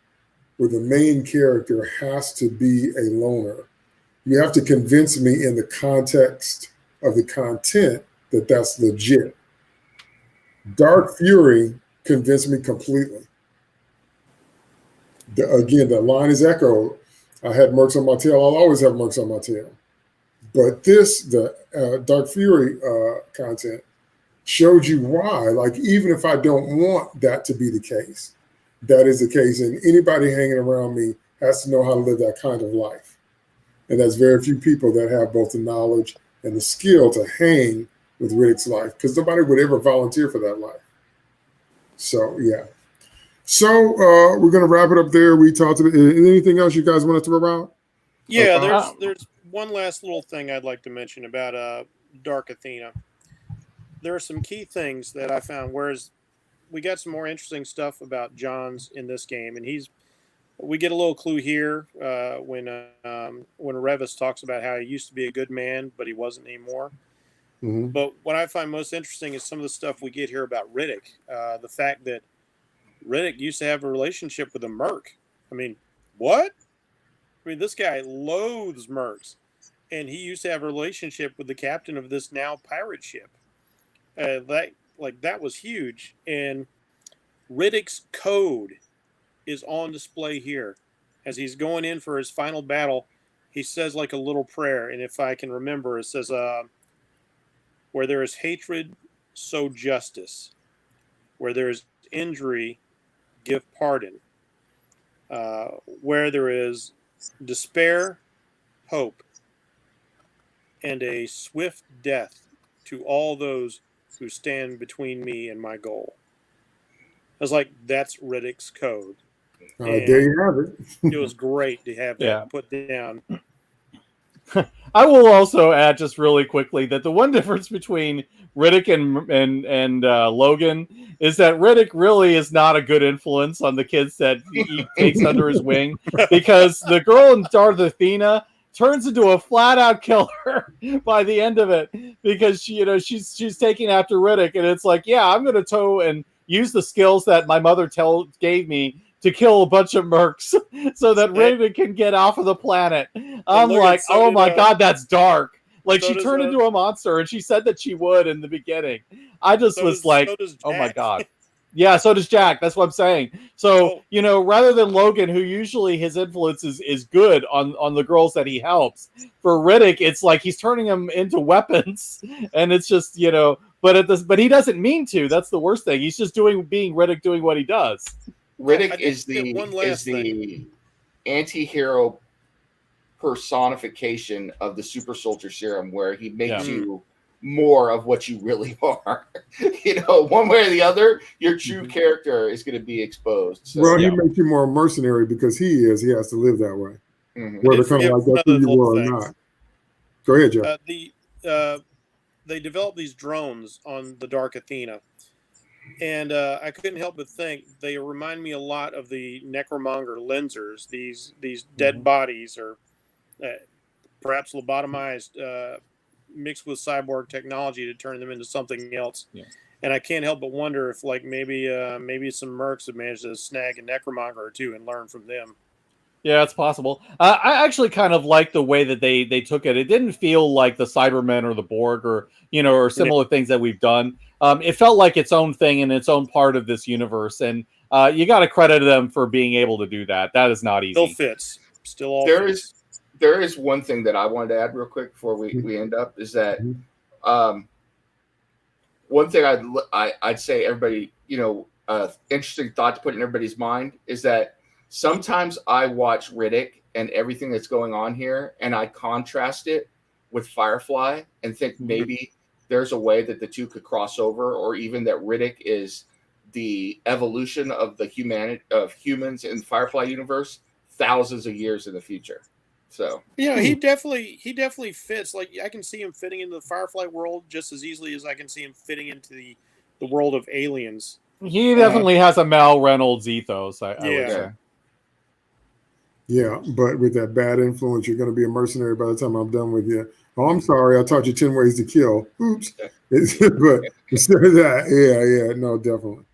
where the main character has to be a loner, you have to convince me in the context of the content that that's legit. Dark Fury convinced me completely. Again, that line is echoed. I had mercs on my tail. I'll always have mercs on my tail. But the Dark Fury content showed you why. Like, even if I don't want that to be the case, that is the case. And anybody hanging around me has to know how to live that kind of life. And there's very few people that have both the knowledge and the skill to hang with Riddic's life, because nobody would ever volunteer for that life. So yeah. So we're gonna wrap it up there. We talked about anything else you guys want to throw out? Yeah, there's one last little thing I'd like to mention about Dark Athena. There are some key things that I found, whereas we got some more interesting stuff about John's in this game, and we get a little clue here when Revis talks about how he used to be a good man, but he wasn't anymore. Mm-hmm. But what I find most interesting is some of the stuff we get here about Ridic. The fact that Ridic used to have a relationship with a merc. I mean, what? I mean, this guy loathes mercs, and he used to have a relationship with the captain of this now pirate ship. That was huge. And Ridic's code is on display here. As he's going in for his final battle, he says like a little prayer, and if I can remember, it says, where there is hatred, sow justice. Where there is injury, give pardon. Where there is despair, hope, and a swift death to all those who stand between me and my goal. I was like, that's Ridic's code. There you have it. It was great to have that put down. I will also add just really quickly that the one difference between Ridic and Logan is that Ridic really is not a good influence on the kids that he takes under his wing, because the girl in Dark Athena turns into a flat-out killer by the end of it, because she's taking after Ridic, and it's like, yeah, I'm going to tow and use the skills that my mother gave me to kill a bunch of mercs so that Ridic can get off of the planet. I'm like, oh my God, that's dark. Like, she turned into a monster, and she said that she would in the beginning. I just was like, oh my God. Yeah, so does Jack. That's what I'm saying. So, rather than Logan, who usually his influence is good on the girls that he helps, for Ridic, it's like he's turning them into weapons. And it's just, but he doesn't mean to. That's the worst thing. He's just being Ridic, doing what he does. Ridic is the anti-hero personification of the super soldier serum, where he makes you more of what you really are. One way or the other, your true character is going to be exposed. So, well, he makes you more mercenary because he has to live that way. Whether kind of like that's who you were or not. Go ahead, Joe. They developed these drones on the Dark Athena. And I couldn't help but think they remind me a lot of the Necromonger Lensers. These dead bodies, or perhaps lobotomized, mixed with cyborg technology to turn them into something else. Yeah. And I can't help but wonder if, like, maybe some mercs have managed to snag a Necromonger or two and learn from them. Yeah, it's possible. I actually kind of like the way that they took it. It didn't feel like the Cybermen or the Borg or similar things that we've done. It felt like its own thing and its own part of this universe, and you got to credit them for being able to do that. That is not easy. Still fits. Still all fits. There is one thing that I wanted to add real quick before we end up, is that one thing I'd say everybody, interesting thought to put in everybody's mind is that sometimes I watch Ridic and everything that's going on here, and I contrast it with Firefly and think maybe there's a way that the two could cross over, or even that Ridic is the evolution of the humans in the Firefly universe thousands of years in the future. So yeah, he definitely fits. Like, I can see him fitting into the Firefly world just as easily as I can see him fitting into the world of Aliens. He definitely has a Mal Reynolds ethos. I would say. Yeah, but with that bad influence, you're going to be a mercenary by the time I'm done with you. Oh, I'm sorry, I taught you 10 ways to kill. Oops. But instead of that, no, definitely.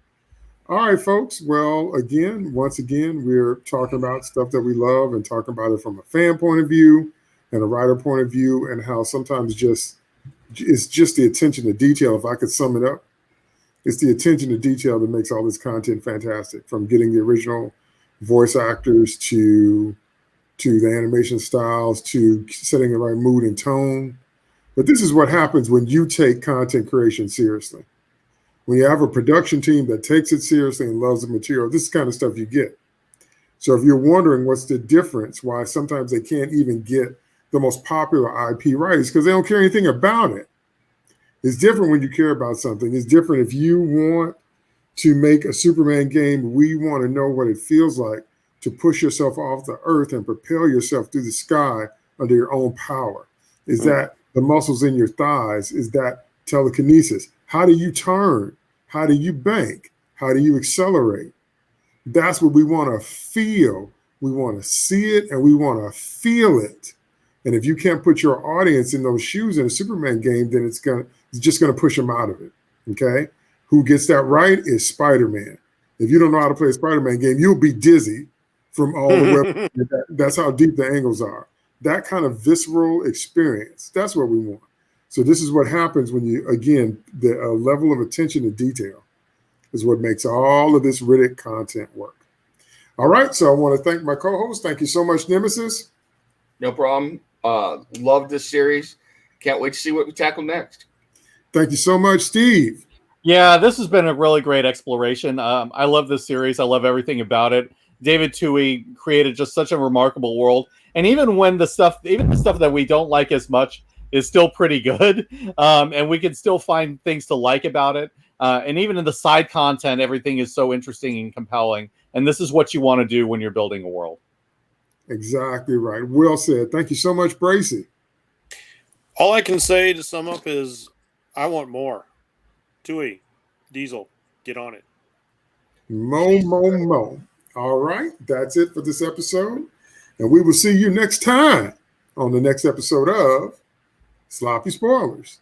All right, folks. Well, once again, we're talking about stuff that we love and talking about it from a fan point of view and a writer point of view, and how sometimes it's just the attention to detail. If I could sum it up, it's the attention to detail that makes all this content fantastic, from getting the original voice actors to the animation styles to setting the right mood and tone. But this is what happens when you take content creation seriously. When you have a production team that takes it seriously and loves the material, this is the kind of stuff you get. So if you're wondering what's the difference, why sometimes they can't even get the most popular IP writers because they don't care anything about it. It's different when you care about something. It's different if you want to make a Superman game. We want to know what it feels like to push yourself off the earth and propel yourself through the sky under your own power. Is that the muscles in your thighs? Is that telekinesis? How do you turn? How do you bank? How do you accelerate? That's what we want to feel. We want to see it and we want to feel it. And if you can't put your audience in those shoes in a Superman game, then it's just going to push them out of it. Okay? Who gets that right is Spider-Man. If you don't know how to play a Spider-Man game, you'll be dizzy from all the way. That's how deep the angles are. That kind of visceral experience, that's what we want. So this is what happens when you, again, the level of attention to detail is what makes all of this Ridic content work. All right, so I want to thank my co-host. Thank you so much, Nemesis. No problem. Love this series. Can't wait to see what we tackle next. Thank you so much, Steve. Yeah, this has been a really great exploration. I love this series. I love everything about it. David Twohy created just such a remarkable world. And even the stuff that we don't like as much is still pretty good. And we can still find things to like about it. And even in the side content, everything is so interesting and compelling. And this is what you want to do when you're building a world. Exactly right. Well said. Thank you so much, Bracy. All I can say to sum up is I want more. Twohy, Diesel, get on it. Mo. All right. That's it for this episode. And we will see you next time on the next episode of Sloppy Spoilers.